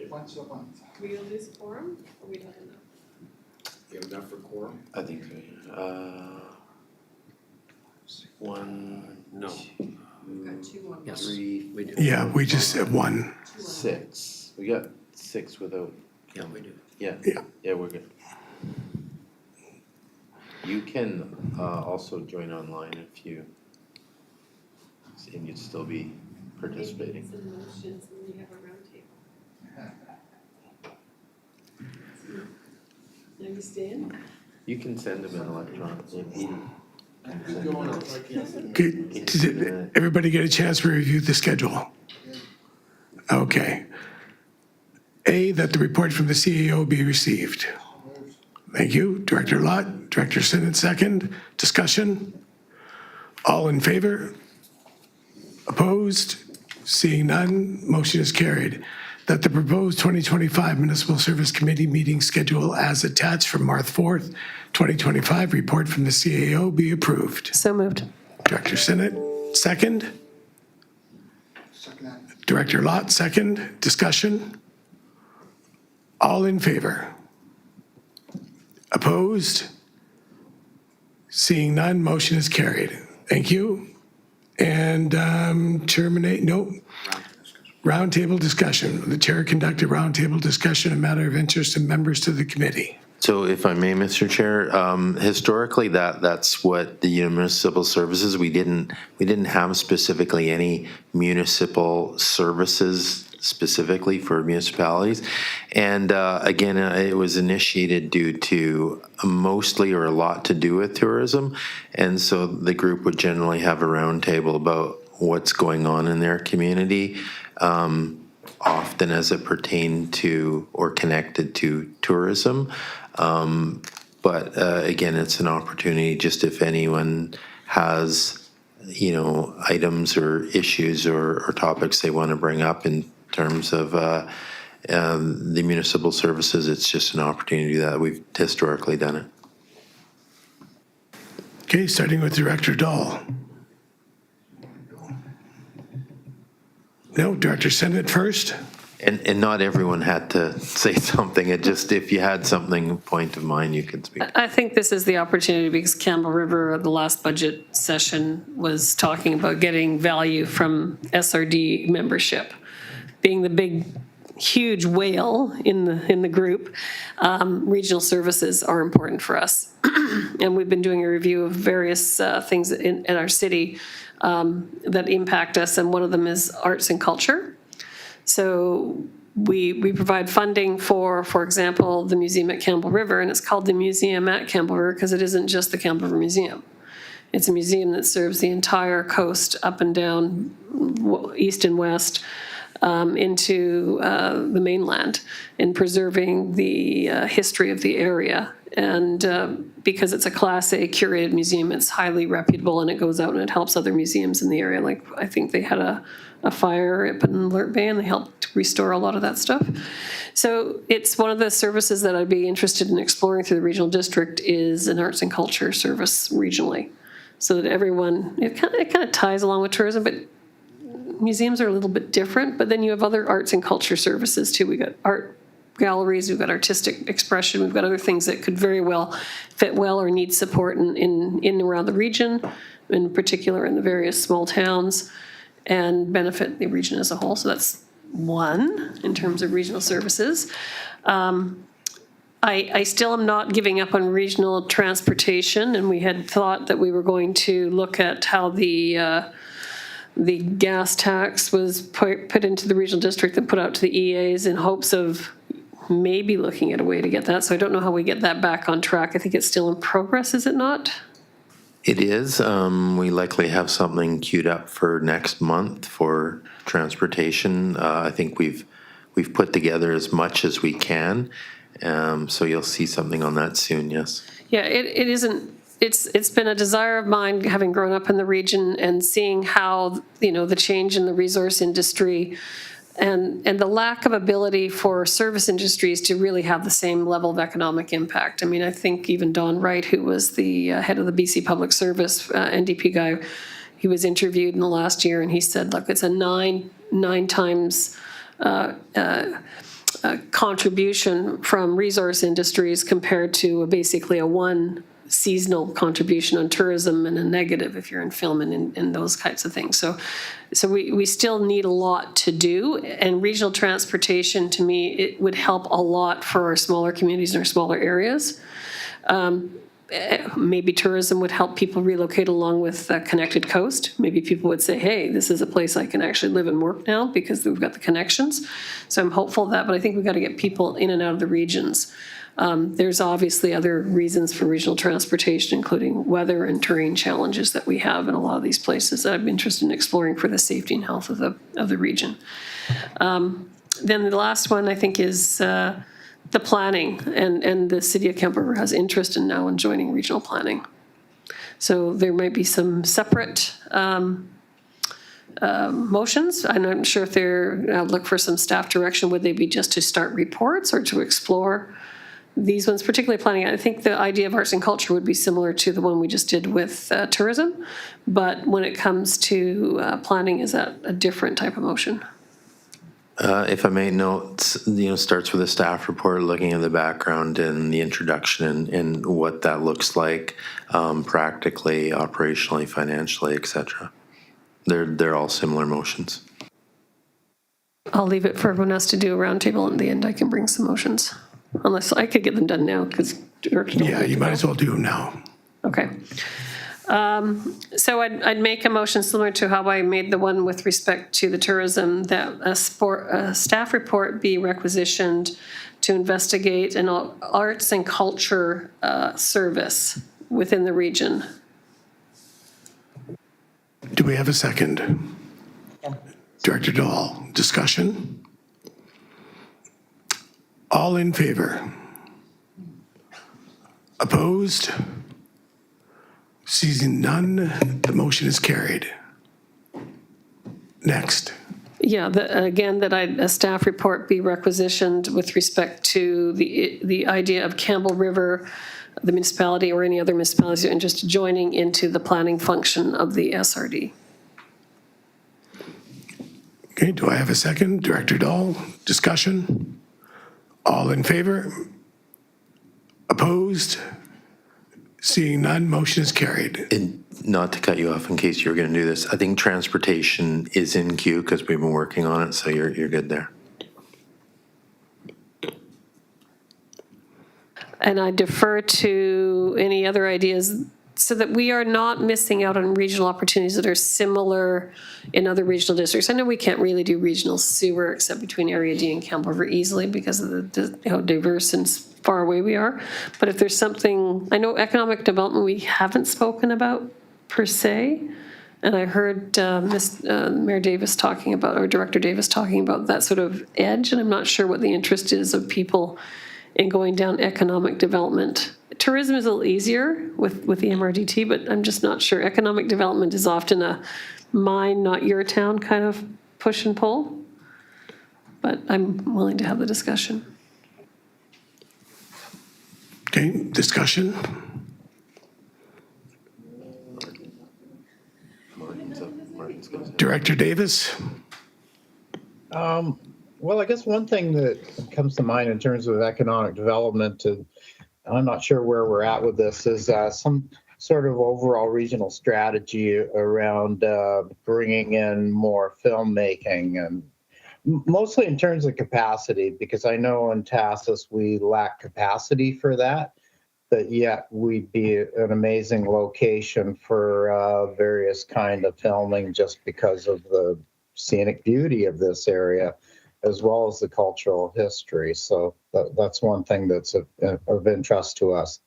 Once a month. We'll lose quorum, or we don't enough? You have enough for quorum? I think one, no, Got 2 on. Yes. 3, We do. Yeah, we just have one. 6. We got 6 without. Yeah, we do. Yeah. Yeah. Yeah, we're good. You can also join online if you, and you'd still be participating. Some motions when we have a round table. Understand? You can send them an electronic. Okay, did everybody get a chance to review the schedule? Okay. A, that the report from the CAO be received. Thank you. Director Lott, Director Sinnott, second. Discussion? All in favor? Opposed? Seeing none, motion is carried. That the proposed 2025 Municipal Service Committee meeting schedule as attached from March 4th, 2025, report from the CAO be approved. So moved. Director Sinnott, second. Second that. Director Lott, second. Discussion? All in favor? Opposed? Seeing none, motion is carried. Thank you. And terminate, nope. Roundtable discussion. The chair conducted roundtable discussion, a matter of interest to members to the committee. So if I may, Mr. Chair, historically that's what the municipal services, we didn't have specifically any municipal services specifically for municipalities. And again, it was initiated due to mostly or a lot to do with tourism. And so the group would generally have a roundtable about what's going on in their community, often as it pertained to or connected to tourism. But again, it's an opportunity just if anyone has, items or issues or topics they want to bring up in terms of the municipal services, it's just an opportunity that we've historically done it. Okay, starting with Director Dahl. No, Director Senate first. And not everyone had to say something. It just, if you had something, point of mind, you could speak. I think this is the opportunity because Campbell River, the last budget session, was talking about getting value from SRD membership. Being the big, huge whale in the group, regional services are important for us. And we've been doing a review of various things in our city that impact us, and one of them is arts and culture. So we provide funding for example, the museum at Campbell River, and it's called the Museum at Campbell River because it isn't just the Campbell River Museum. It's a museum that serves the entire coast up and down, east and west, into the mainland, in preserving the history of the area. And because it's a Class A curated museum, it's highly reputable, and it goes out and it helps other museums in the area. Like I think they had a fire up in Alert Bay, and they helped restore a lot of that stuff. So it's one of the services that I'd be interested in exploring through the regional district is an arts and culture service regionally, so that everyone, it kind of ties along with tourism, but museums are a little bit different. But then you have other arts and culture services too. We got art galleries, we've got artistic expression, we've got other things that could very well fit well or need support in and around the region, in particular in the various small towns, and benefit the region as a whole. So that's one in terms of regional services. I still am not giving up on regional transportation, and we had thought that we were going to look at how the gas tax was put into the regional district and put out to the EAs in hopes of maybe looking at a way to get that. So I don't know how we get that back on track. I think it's still in progress, is it not? It is. We likely have something queued up for next month for transportation. I think we've put together as much as we can. So you'll see something on that soon, yes. Yeah, it isn't. It's been a desire of mine, having grown up in the region and seeing how, the change in the resource industry and the lack of ability for service industries to really have the same level of economic impact. I mean, I think even Don Wright, who was the head of the BC Public Service, NDP guy, he was interviewed in the last year, and he said, look, it's a nine times contribution from resource industries compared to basically a one seasonal contribution on tourism and a negative if you're in film and those kinds of things. So we still need a lot to do, and regional transportation, to me, it would help a lot for our smaller communities and our smaller areas. Maybe tourism would help people relocate along with a connected coast. Maybe people would say, hey, this is a place I can actually live and work now because we've got the connections. So I'm hopeful of that, but I think we've got to get people in and out of the regions. There's obviously other reasons for regional transportation, including weather and terrain challenges that we have in a lot of these places that I'm interested in exploring for the safety and health of the region. Then the last one, I think, is the planning, and the city of Campbell River has interest in now in joining regional planning. So there might be some separate motions. I'm not sure if they're look for some staff direction. Would they be just to start reports or to explore these ones, particularly planning? I think the idea of arts and culture would be similar to the one we just did with tourism, but when it comes to planning, is that a different type of motion? If I may note, starts with a staff report looking at the background and the introduction and what that looks like practically, operationally, financially, etc. They're all similar motions. I'll leave it for everyone else to do a roundtable, and at the end I can bring some motions. Unless I could get them done now, because Yeah, you might as well do them now. Okay. So I'd make a motion similar to how I made the one with respect to the tourism, that a staff report be requisitioned to investigate an arts and culture service within the region. Do we have a second? Director Dahl, discussion? All in favor? Opposed? Seeing none, the motion is carried. Next. Yeah, again, that a staff report be requisitioned with respect to the idea of Campbell River, the municipality or any other municipalities who are interested joining into the planning function of the SRD. Okay, do I have a second? Director Dahl, discussion? All in favor? Opposed? Seeing none, motion is carried. And not to cut you off in case you were going to do this, I think transportation is in queue because we've been working on it, so you're good there. And I defer to any other ideas so that we are not missing out on regional opportunities that are similar in other regional districts. I know we can't really do regional sewer except between Area D and Campbell River easily because of how diverse and far away we are. But if there's something, I know economic development we haven't spoken about per se. And I heard Mayor Davis talking about, or Director Davis talking about that sort of edge. And I'm not sure what the interest is of people in going down economic development. Tourism is a little easier with the MRDT, but I'm just not sure. Economic development is often a mine, not your town kind of push and pull. But I'm willing to have the discussion. Okay, discussion? Director Davis? Well, I guess one thing that comes to mind in terms of economic development, and I'm not sure where we're at with this, is some sort of overall regional strategy around bringing in more filmmaking, and mostly in terms of capacity, because I know in Tassus we lack capacity for that, but yet we'd be an amazing location for various kind of filming just because of the scenic beauty of this area, as well as the cultural history. So that's one thing that's of interest to us.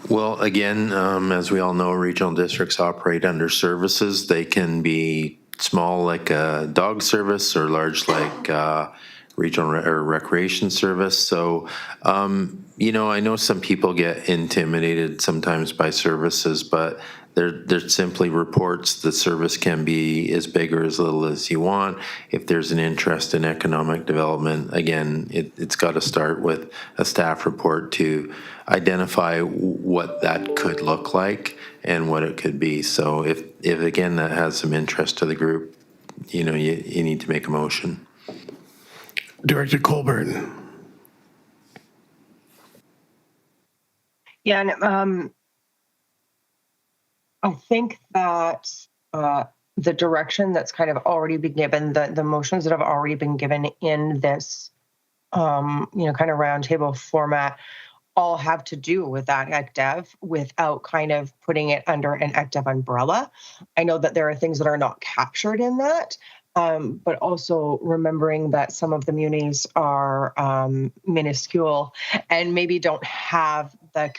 Well, again, as we all know, regional districts operate under services. They can be small like a dog service or large like regional or recreation service. So, you know, I know some people get intimidated sometimes by services, but they're simply reports. The service can be as big or as little as you want. If there's an interest in economic development, again, it's got to start with a staff report to identify what that could look like and what it could be. So if again, that has some interest to the group, you know, you need to make a motion. Director Colburn? Yeah, and I think that the direction that's kind of already been given, the motions that have already been given in this, you know, kind of roundtable format, all have to do with that ECDEV without kind of putting it under an ECDEV umbrella. I know that there are things that are not captured in that, but also remembering that some of the munis are minuscule and maybe don't have the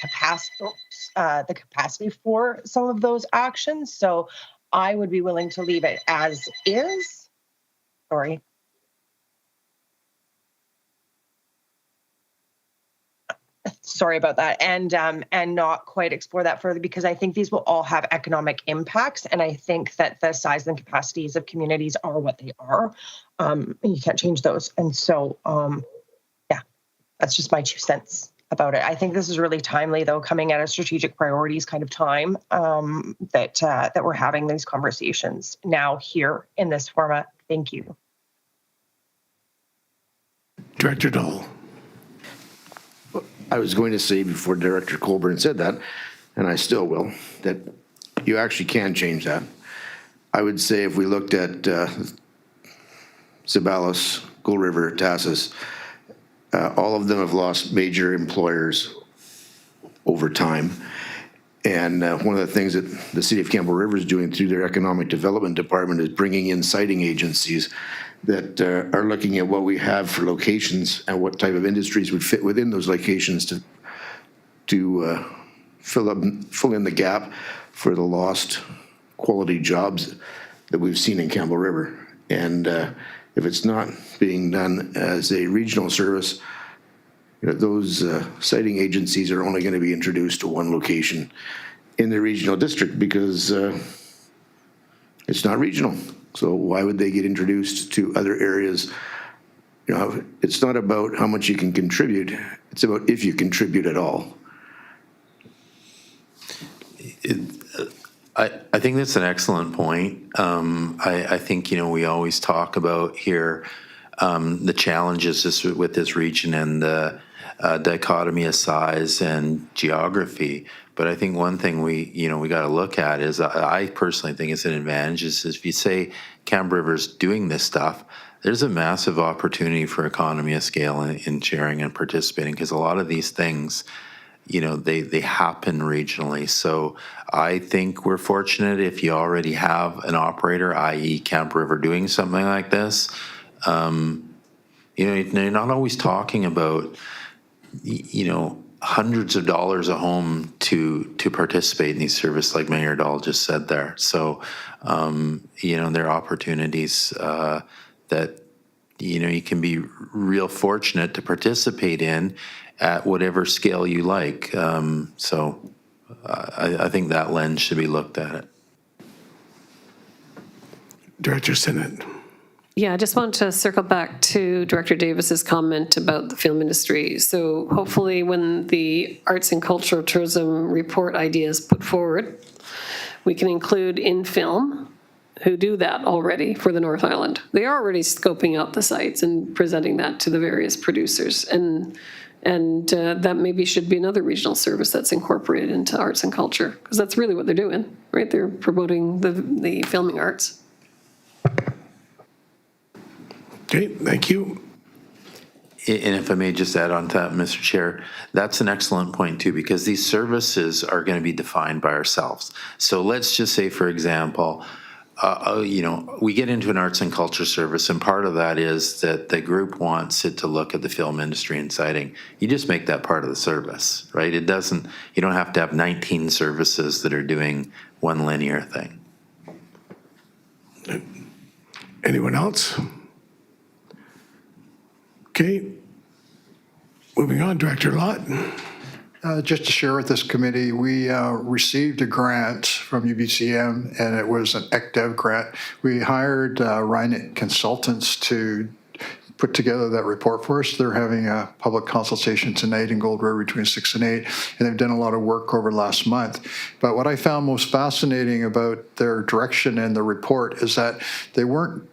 capacity for some of those actions. So I would be willing to leave it as is. Sorry. Sorry about that, and not quite explore that further, because I think these will all have economic impacts, and I think that the size and capacities of communities are what they are. And you can't change those, and so yeah, that's just my 2 cents about it. I think this is really timely, though, coming at a strategic priorities kind of time, that we're having these conversations now here in this format. Thank you. Director Dahl? I was going to say before Director Colburn said that, and I still will, that you actually can change that. I would say if we looked at Ceballos, Gold River, Tassus, all of them have lost major employers over time. And one of the things that the City of Campbell River is doing through their Economic Development Department is bringing in siting agencies that are looking at what we have for locations and what type of industries would fit within those locations to fill in the gap for the lost quality jobs that we've seen in Campbell River. And if it's not being done as a regional service, those siting agencies are only going to be introduced to one location in the regional district because it's not regional. So why would they get introduced to other areas? It's not about how much you can contribute. It's about if you contribute at all. I think that's an excellent point. I think, we always talk about here the challenges with this region and the dichotomy of size and geography. But I think one thing we got to look at is I personally think it's an advantage is if you say Campbell River's doing this stuff, there's a massive opportunity for economy of scale in sharing and participating because a lot of these things, they happen regionally. So I think we're fortunate if you already have an operator, i.e. Campbell River, doing something like this. You're not always talking about, hundreds of dollars a home to participate in these services, like Mayor Dahl just said there. So, there are opportunities that, you can be real fortunate to participate in at whatever scale you like. So I think that lens should be looked at it. Director Sinnott. Yeah, I just wanted to circle back to Director Davis's comment about the film industry. So hopefully when the arts and cultural tourism report idea is put forward, we can include in film who do that already for the North Island. They are already scoping out the sites and presenting that to the various producers. And that maybe should be another regional service that's incorporated into arts and culture, because that's really what they're doing, right? They're promoting the filming arts. Okay, thank you. And if I may just add on to that, Mr. Chair, that's an excellent point too, because these services are going to be defined by ourselves. So let's just say, for example, we get into an arts and culture service, and part of that is that the group wants it to look at the film industry and siting. You just make that part of the service, right? You don't have to have 19 services that are doing one linear thing. Anyone else? Okay, moving on, Director Lott. Just to share with this committee, we received a grant from UBCM, and it was an ECDEV grant. We hired Ryan Consultants to put together that report for us. They're having a public consultation tonight in Gold River between 6 and 8, and they've done a lot of work over the last month. But what I found most fascinating about their direction in the report is that they weren't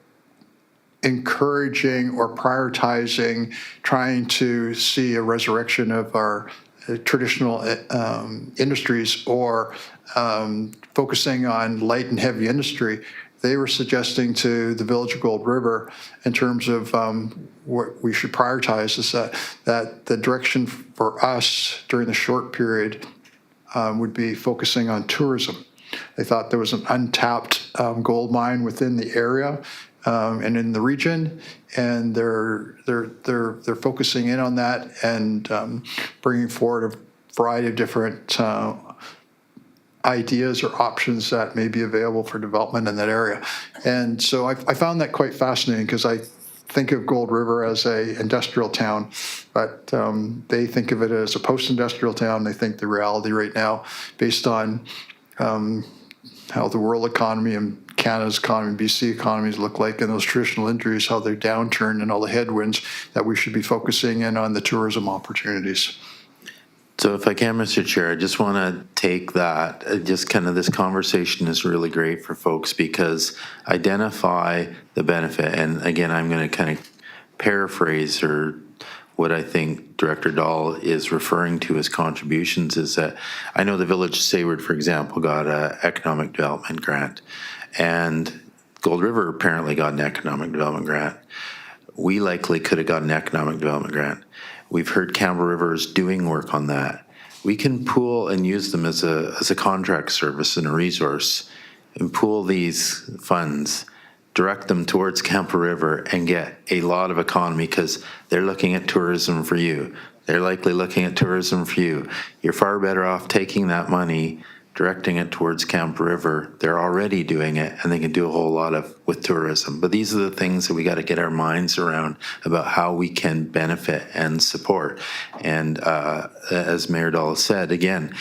encouraging or prioritizing trying to see a resurrection of our traditional industries or focusing on light and heavy industry. They were suggesting to the Village of Gold River in terms of what we should prioritize is that the direction for us during the short period would be focusing on tourism. They thought there was an untapped gold mine within the area and in the region, and they're focusing in on that and bringing forward a variety of different ideas or options that may be available for development in that area. And so I found that quite fascinating because I think of Gold River as a industrial town, but they think of it as a post-industrial town. They think the reality right now, based on how the world economy and Canada's economy, BC economies look like, and those traditional industries, how they're downturned and all the headwinds, that we should be focusing in on the tourism opportunities. So if I can, Mr. Chair, I just want to take that, just kind of this conversation is really great for folks because identify the benefit. And again, I'm going to kind of paraphrase or what I think Director Dahl is referring to as contributions is that I know the Village of Sayward, for example, got an economic development grant, and Gold River apparently got an economic development grant. We likely could have got an economic development grant. We've heard Campbell River is doing work on that. we can pool and use them as a contract service and a resource, and pool these funds, direct them towards Camper River, and get a lot of economy, because they're looking at tourism for you. They're likely looking at tourism for you. You're far better off taking that money, directing it towards Camper River. They're already doing it, and they can do a whole lot with tourism. But these are the things that we got to get our minds around about how we can benefit and support. And as Mayor Dahl said, again,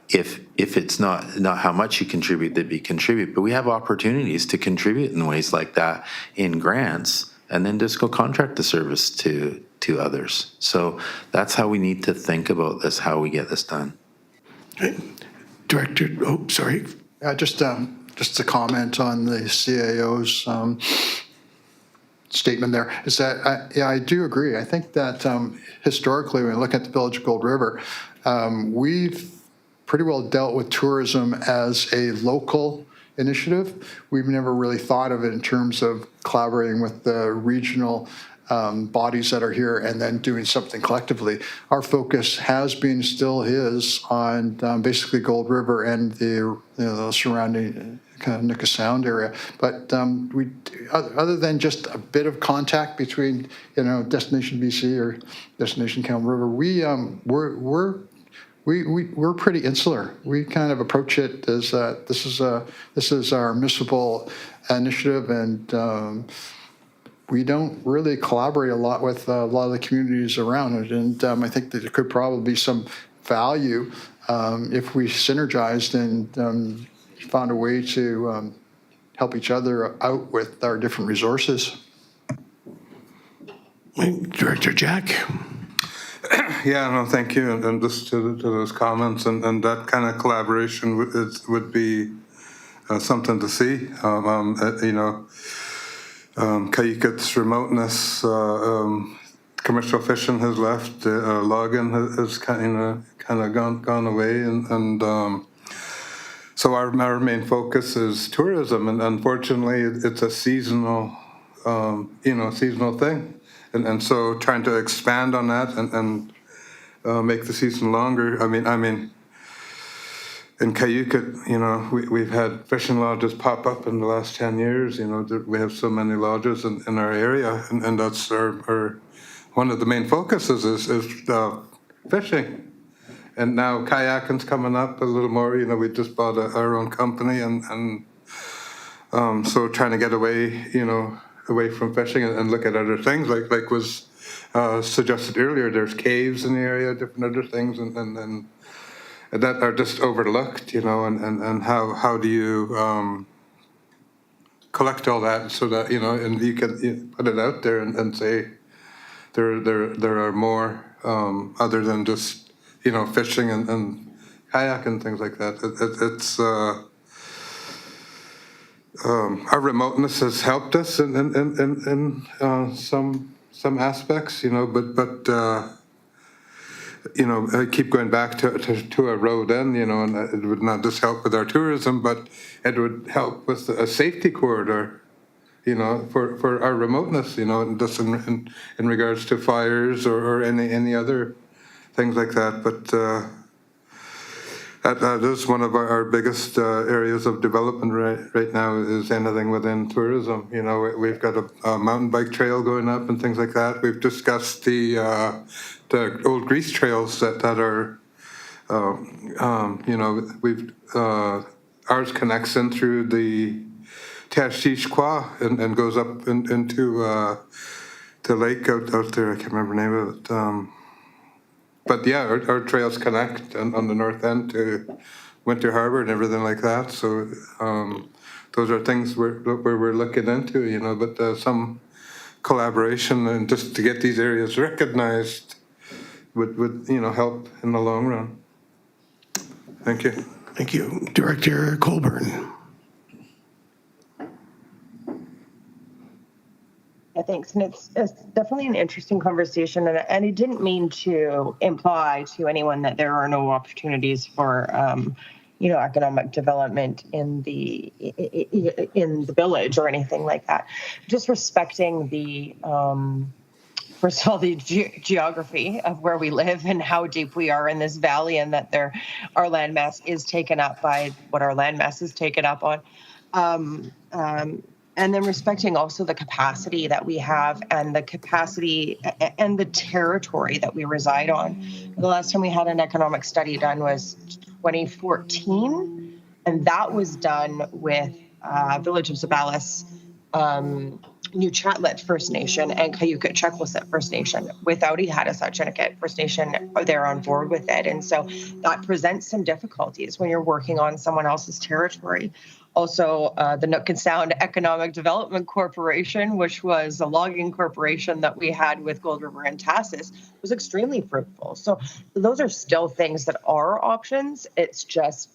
if it's not how much you contribute that you contribute, but we have opportunities to contribute in ways like that in grants, and then just go contract the service to others. So that's how we need to think about this, how we get this done. Director, sorry. Just a comment on the CAO's statement there, is that, I do agree. I think that historically, when we look at the Village of Gold River, we've pretty well dealt with tourism as a local initiative. We've never really thought of it in terms of collaborating with the regional bodies that are here and then doing something collectively. Our focus has been, still is, on basically Gold River and the surrounding kind of Nika Sound area. But we, other than just a bit of contact between Destination BC or Destination Camper River, we're pretty insular. We kind of approach it as this is our municipal initiative, and we don't really collaborate a lot with a lot of the communities around it. And I think that there could probably be some value if we synergized and found a way to help each other out with our different resources. Director Jack. Yeah, no, thank you. And just to those comments, and that kind of collaboration would be something to see. Kayukut's remoteness, commercial fishing has left, logging has kind of gone away, and so our main focus is tourism, and unfortunately it's a seasonal thing, and so trying to expand on that and make the season longer. I mean. In Kayukut, we've had fishing lodges pop up in the last 10 years. We have so many lodges in our area, and that's our one of the main focuses is fishing. And now kayaking's coming up a little more. We just bought our own company, and so trying to get away from fishing and look at other things like was suggested earlier. There's caves in the area, different other things, and that are just overlooked, and how do you collect all that so that and you can put it out there and say there are more other than just fishing and kayak and things like that. It's our remoteness has helped us in some aspects, but. I keep going back to a road end, and it would not just help with our tourism, but it would help with a safety corridor, for our remoteness, and just in regards to fires or any other things like that. But that is one of our biggest areas of development right now, is anything within tourism. We've got a mountain bike trail going up and things like that. We've discussed the old grease trails that are, ours connects in through the Tashishqua and goes up into the lake out there. I can't remember the name of it. But yeah, our trails connect on the north end to Winter Harbor and everything like that. So those are things we're looking into, but some collaboration and just to get these areas recognized would help in the long run. Thank you. Thank you. Director Colburn. Yeah, thanks. And it's definitely an interesting conversation. And I didn't mean to imply to anyone that there are no opportunities for, economic development in the village or anything like that. Just respecting the first of all, the geography of where we live and how deep we are in this valley, and that our landmass is taken up by what our landmass is taken up on. And then respecting also the capacity that we have and the capacity and the territory that we reside on. The last time we had an economic study done was 2014, and that was done with Village of Zabalis, New Chatlet First Nation, and Cayuga Checkwasit First Nation. Without Ihata First Nation, they're on board with it. And so that presents some difficulties when you're working on someone else's territory. Also, the Nook and Sound Economic Development Corporation, which was a logging corporation that we had with Gold River and Tassis, was extremely fruitful. So those are still things that are options. It's just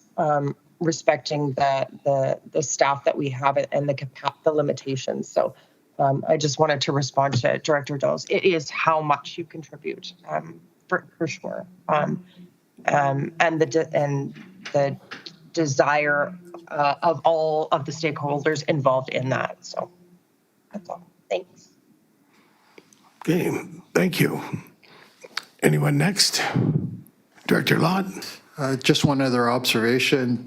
respecting the staff that we have and the limitations. So I just wanted to respond to Director Dawes. It is how much you contribute, for sure, and the desire of all of the stakeholders involved in that. So that's all. Thanks. Okay, thank you. Anyone next? Director Lott? Just one other observation.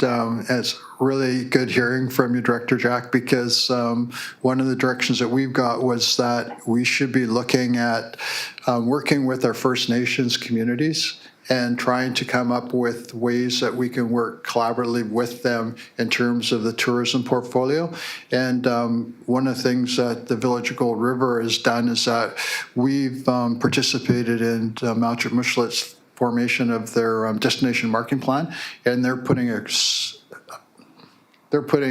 It's really good hearing from you, Director Jack, because one of the directions that we've got was that we should be looking at working with our First Nations communities and trying to come up with ways that we can work collaboratively with them in terms of the tourism portfolio. And one of the things that the Village of Gold River has done is that we've participated in Mount Mushlet's formation of their destination marketing plan, and they're putting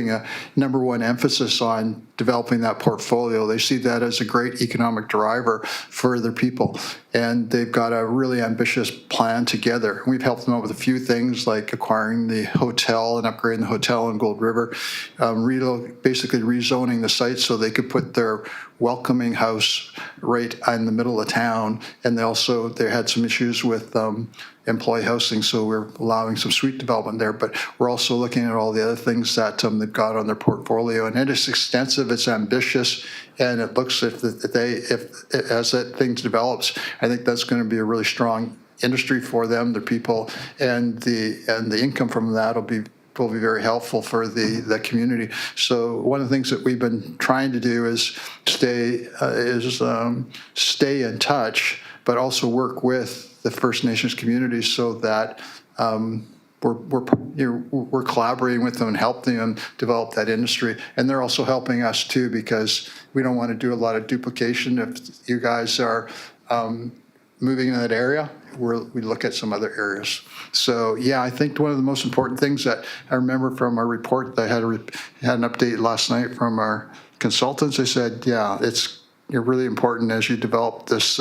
a number one emphasis on developing that portfolio. They see that as a great economic driver for their people, and they've got a really ambitious plan together. We've helped them out with a few things like acquiring the hotel and upgrading the hotel in Gold River, basically rezoning the site so they could put their welcoming house right in the middle of town. And they had some issues with employee housing, so we're allowing some suite development there. But we're also looking at all the other things that they've got on their portfolio, and it is extensive, it's ambitious, and it looks as that thing develops, I think that's going to be a really strong industry for them, their people, and the income from that will be very helpful for the community. So one of the things that we've been trying to do is stay in touch, but also work with the First Nations communities so that we're collaborating with them and helping them develop that industry. And they're also helping us too, because we don't want to do a lot of duplication. If you guys are moving in that area, we look at some other areas. So yeah, I think one of the most important things that I remember from our report, that I had an update last night from our consultants. They said, yeah, it's really important as you develop this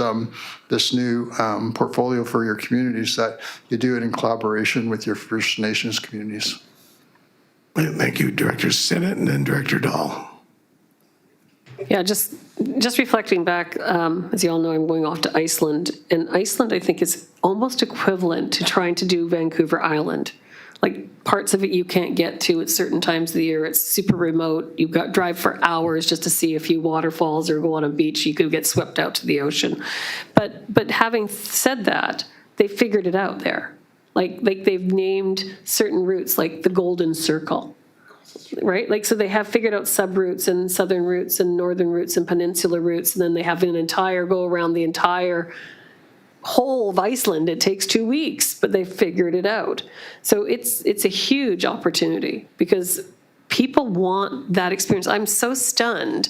new portfolio for your communities that you do it in collaboration with your First Nations communities. Thank you, Director Sinnott, and then Director Dahl. Yeah, just reflecting back, as you all know, I'm going off to Iceland, and Iceland, I think, is almost equivalent to trying to do Vancouver Island. Like, parts of it you can't get to at certain times of the year. It's super remote. You've got to drive for hours just to see a few waterfalls or go on a beach. You could get swept out to the ocean. But having said that, they figured it out there. Like they've named certain routes, like the Golden Circle. Right? Like, so they have figured out sub-routes and southern routes and northern routes and peninsula routes, and then they have go around the entire whole of Iceland. It takes 2 weeks, but they figured it out. So it's a huge opportunity because people want that experience. I'm so stunned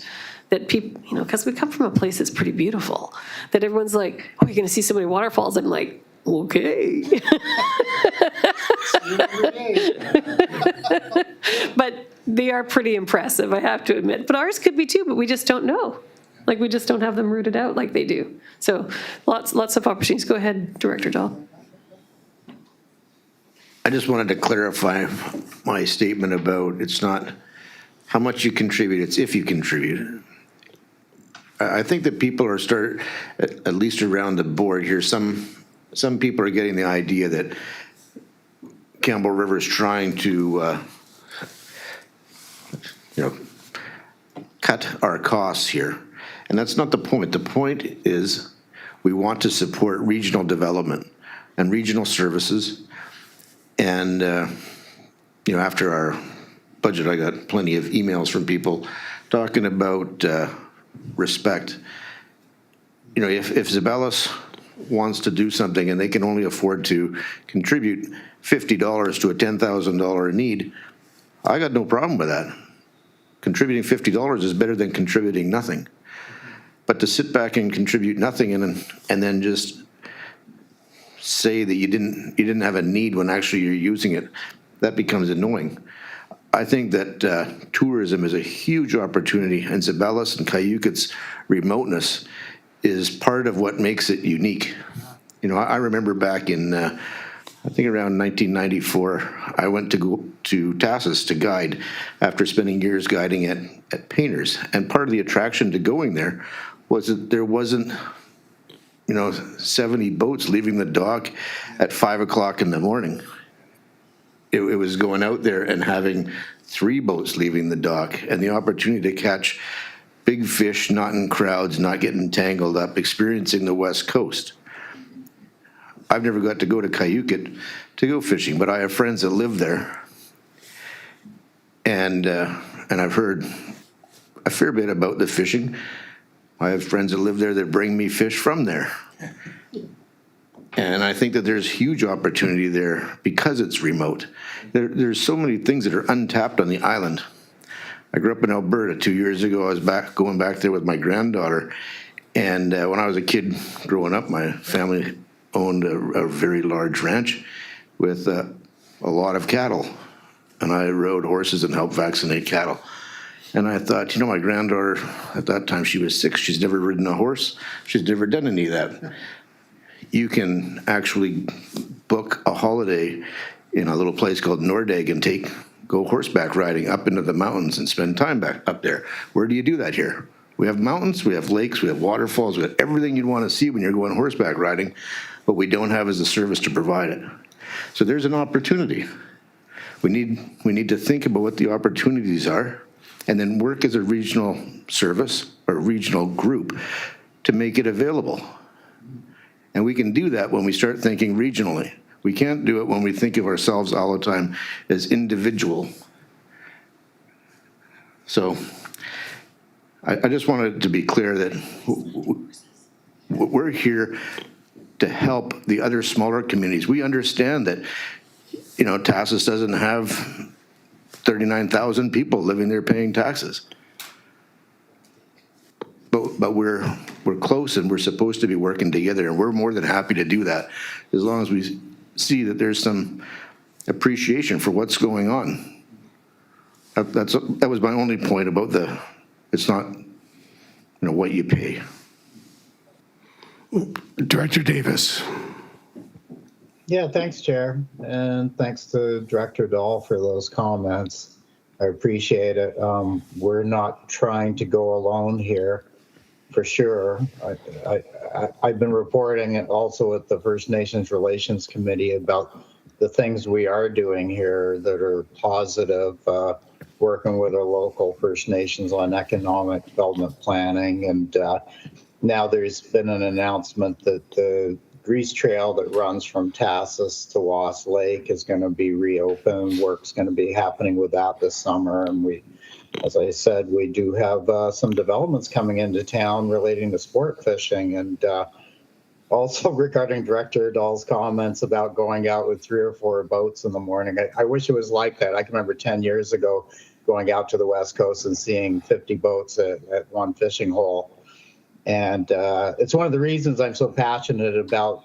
that people, because we come from a place that's pretty beautiful, that everyone's like, oh, you're going to see so many waterfalls. I'm like, okay. But they are pretty impressive, I have to admit. But ours could be too, but we just don't know. Like, we just don't have them rooted out like they do. So lots of opportunities. Go ahead, Director Dahl. I just wanted to clarify my statement about it's not how much you contribute, it's if you contribute. I think that people are at least around the board here, some people are getting the idea that Campbell River is trying to cut our costs here. And that's not the point. The point is We want to support regional development and regional services. And, after our budget, I got plenty of emails from people talking about respect. If Zabelis wants to do something and they can only afford to contribute $50 to a $10,000 need, I got no problem with that. Contributing $50 is better than contributing nothing. But to sit back and contribute nothing and then just say that you didn't have a need when actually you're using it, that becomes annoying. I think that tourism is a huge opportunity, and Zabelis and Cayucat's remoteness is part of what makes it unique. I remember back in, I think around 1994, I went to Tassus to guide after spending years guiding at Painters. And part of the attraction to going there was that there wasn't, 70 boats leaving the dock at 5 o'clock in the morning. It was going out there and having 3 boats leaving the dock, and the opportunity to catch big fish, not in crowds, not getting tangled up, experiencing the West Coast. I've never got to go to Cayucat to go fishing, but I have friends that live there, and I've heard a fair bit about the fishing. I have friends that live there that bring me fish from there. And I think that there's huge opportunity there because it's remote. There's so many things that are untapped on the island. I grew up in Alberta 2 years ago. I was going back there with my granddaughter. And when I was a kid growing up, my family owned a very large ranch with a lot of cattle. And I rode horses and helped vaccinate cattle. And I thought, my granddaughter, at that time she was 6, she's never ridden a horse. She's never done any of that. You can actually book a holiday in a little place called Nordegg and go horseback riding up into the mountains and spend time back up there. Where do you do that here? We have mountains, we have lakes, we have waterfalls, we have everything you'd want to see when you're going horseback riding, but we don't have as a service to provide it. So there's an opportunity. We need to think about what the opportunities are and then work as a regional service or regional group to make it available. And we can do that when we start thinking regionally. We can't do it when we think of ourselves all the time as individual. So I just wanted to be clear that we're here to help the other smaller communities. We understand that, Tassus doesn't have 39,000 people living there paying taxes. But we're close and we're supposed to be working together, and we're more than happy to do that as long as we see that there's some appreciation for what's going on. That was my only point about it's not what you pay. Director Davis. Yeah, thanks, Chair, and thanks to Director Dahl for those comments. I appreciate it. We're not trying to go alone here, for sure. I've been reporting also at the First Nations Relations Committee about the things we are doing here that are positive, working with our local First Nations on economic development planning. And now there's been an announcement that the grease trail that runs from Tassus to Lost Lake is going to be reopened. Work's going to be happening with that this summer. And as I said, we do have some developments coming into town relating to sport fishing. And also regarding Director Dahl's comments about going out with 3 or 4 boats in the morning, I wish it was like that. I can remember 10 years ago going out to the West Coast and seeing 50 boats at one fishing hole. And it's one of the reasons I'm so passionate about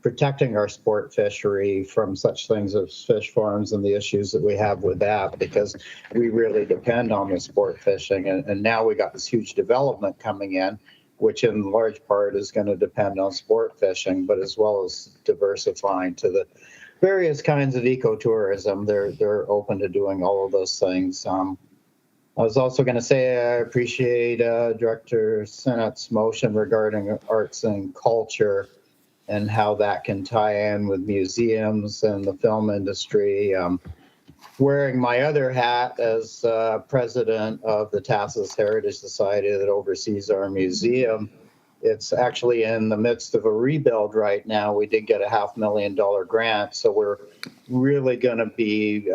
protecting our sport fishery from such things as fish farms and the issues that we have with that, because we really depend on the sport fishing. And now we got this huge development coming in, which in large part is going to depend on sport fishing, but as well as diversifying to the various kinds of ecotourism. They're open to doing all of those things. I was also going to say I appreciate Director Sennett's motion regarding arts and culture and how that can tie in with museums and the film industry. Wearing my other hat as president of the Tassus Heritage Society that oversees our museum, it's actually in the midst of a rebuild right now. We did get a $500,000 grant, so we're really going to be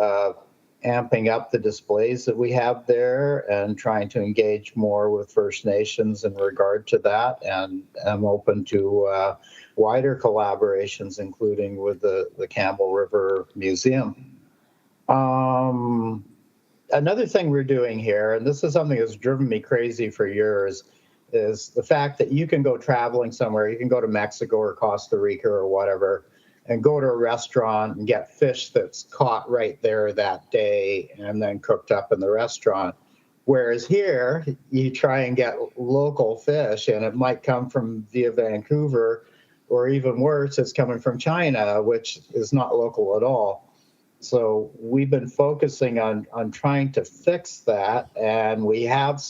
amping up the displays that we have there and trying to engage more with First Nations in regard to that. And I'm open to wider collaborations, including with the Campbell River Museum. Another thing we're doing here, and this is something that's driven me crazy for years, is the fact that you can go traveling somewhere, you can go to Mexico or Costa Rica or whatever, and go to a restaurant and get fish that's caught right there that day and then cooked up in the restaurant. Whereas here, you try and get local fish, and it might come from via Vancouver, or even worse, it's coming from China, which is not local at all. So we've been focusing on trying to fix that, and we have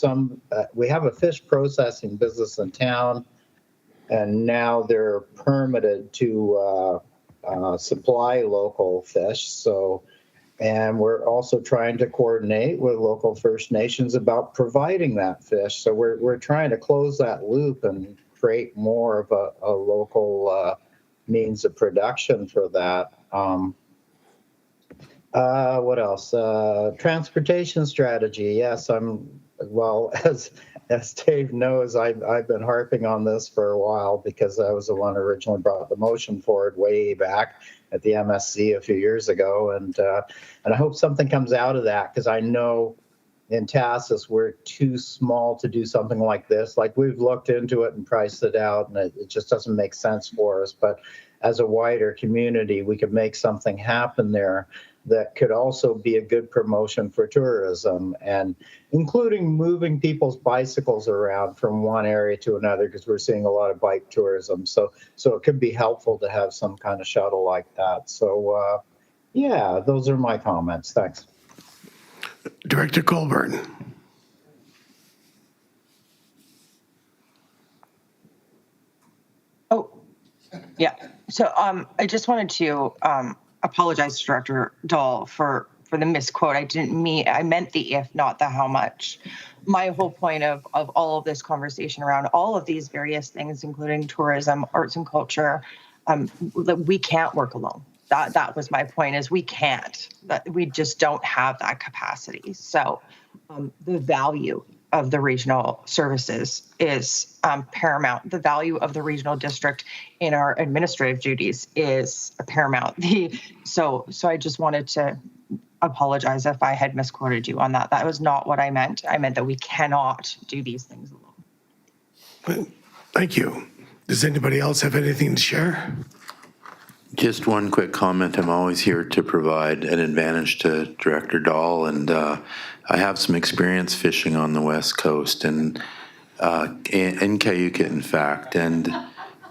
a fish processing business in town, and now they're permitted to supply local fish. So, and we're also trying to coordinate with local First Nations about providing that fish. So we're trying to close that loop and create more of a local means of production for that. What else? Transportation strategy. Yes, as Dave knows, I've been harping on this for a while because I was the one who originally brought the motion forward way back at the MSC a few years ago, and I hope something comes out of that, because I know in Tassus we're too small to do something like this. Like, we've looked into it and priced it out, and it just doesn't make sense for us. But as a wider community, we could make something happen there that could also be a good promotion for tourism, and including moving people's bicycles around from one area to another, because we're seeing a lot of bike tourism. So it could be helpful to have some kind of shuttle like that. So yeah, those are my comments. Thanks. Director Colburn. Oh, yeah. So I just wanted to apologize to Director Dahl for the misquote. I meant the if, not the how much. My whole point of all of this conversation around all of these various things, including tourism, arts and culture, we can't work alone. That was my point, is we can't. That we just don't have that capacity. So the value of the regional services is paramount. The value of the regional district in our administrative duties is paramount. So I just wanted to apologize if I had misquoted you on that. That was not what I meant. I meant that we cannot do these things alone. Thank you. Does anybody else have anything to share? Just one quick comment. I'm always here to provide an advantage to Director Dahl, and I have some experience fishing on the West Coast and in Cayuga, in fact. And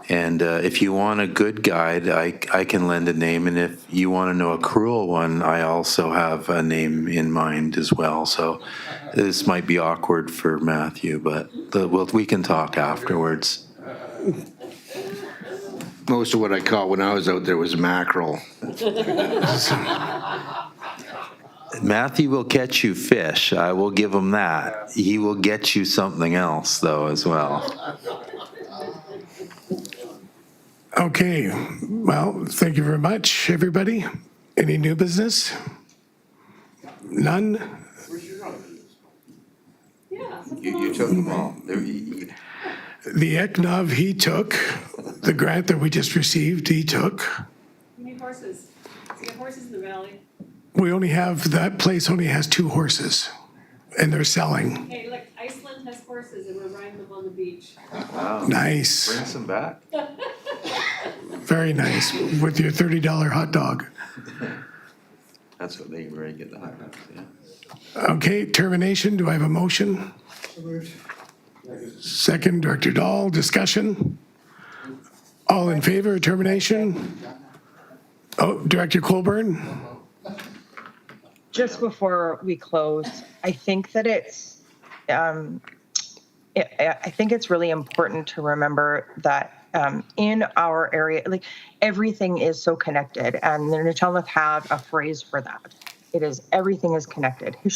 if you want a good guide, I can lend a name, and if you want to know a cruel one, I also have a name in mind as well. So this might be awkward for Matthew, but we can talk afterwards. Most of what I caught when I was out there was mackerel. Matthew will catch you fish. I will give him that. He will get you something else, though, as well. Okay, well, thank you very much, everybody. Any new business? None? You took them all. The ECNOV he took, the grant that we just received, he took. We need horses. We have horses in the valley. We only have, that place only has 2 horses, and they're selling. Hey, look, Iceland has horses and we're riding them on the beach. Wow. Nice. Bring some back. Very nice, with your $30 hot dog. That's what they really get the hot dogs, yeah. Okay, termination, do I have a motion? Second, Director Dahl, discussion? All in favor of termination? Oh, Director Colburn? Just before we close, I think that I think it's really important to remember that in our area, like, everything is so connected, and the Nunavut have a phrase for that. It is, everything is connected. And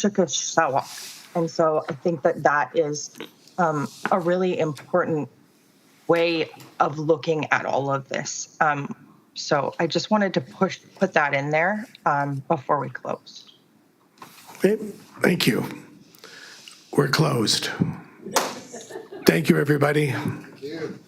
so I think that is a really important way of looking at all of this. So I just wanted to put that in there before we close. Okay, thank you. We're closed. Thank you, everybody. Thank you.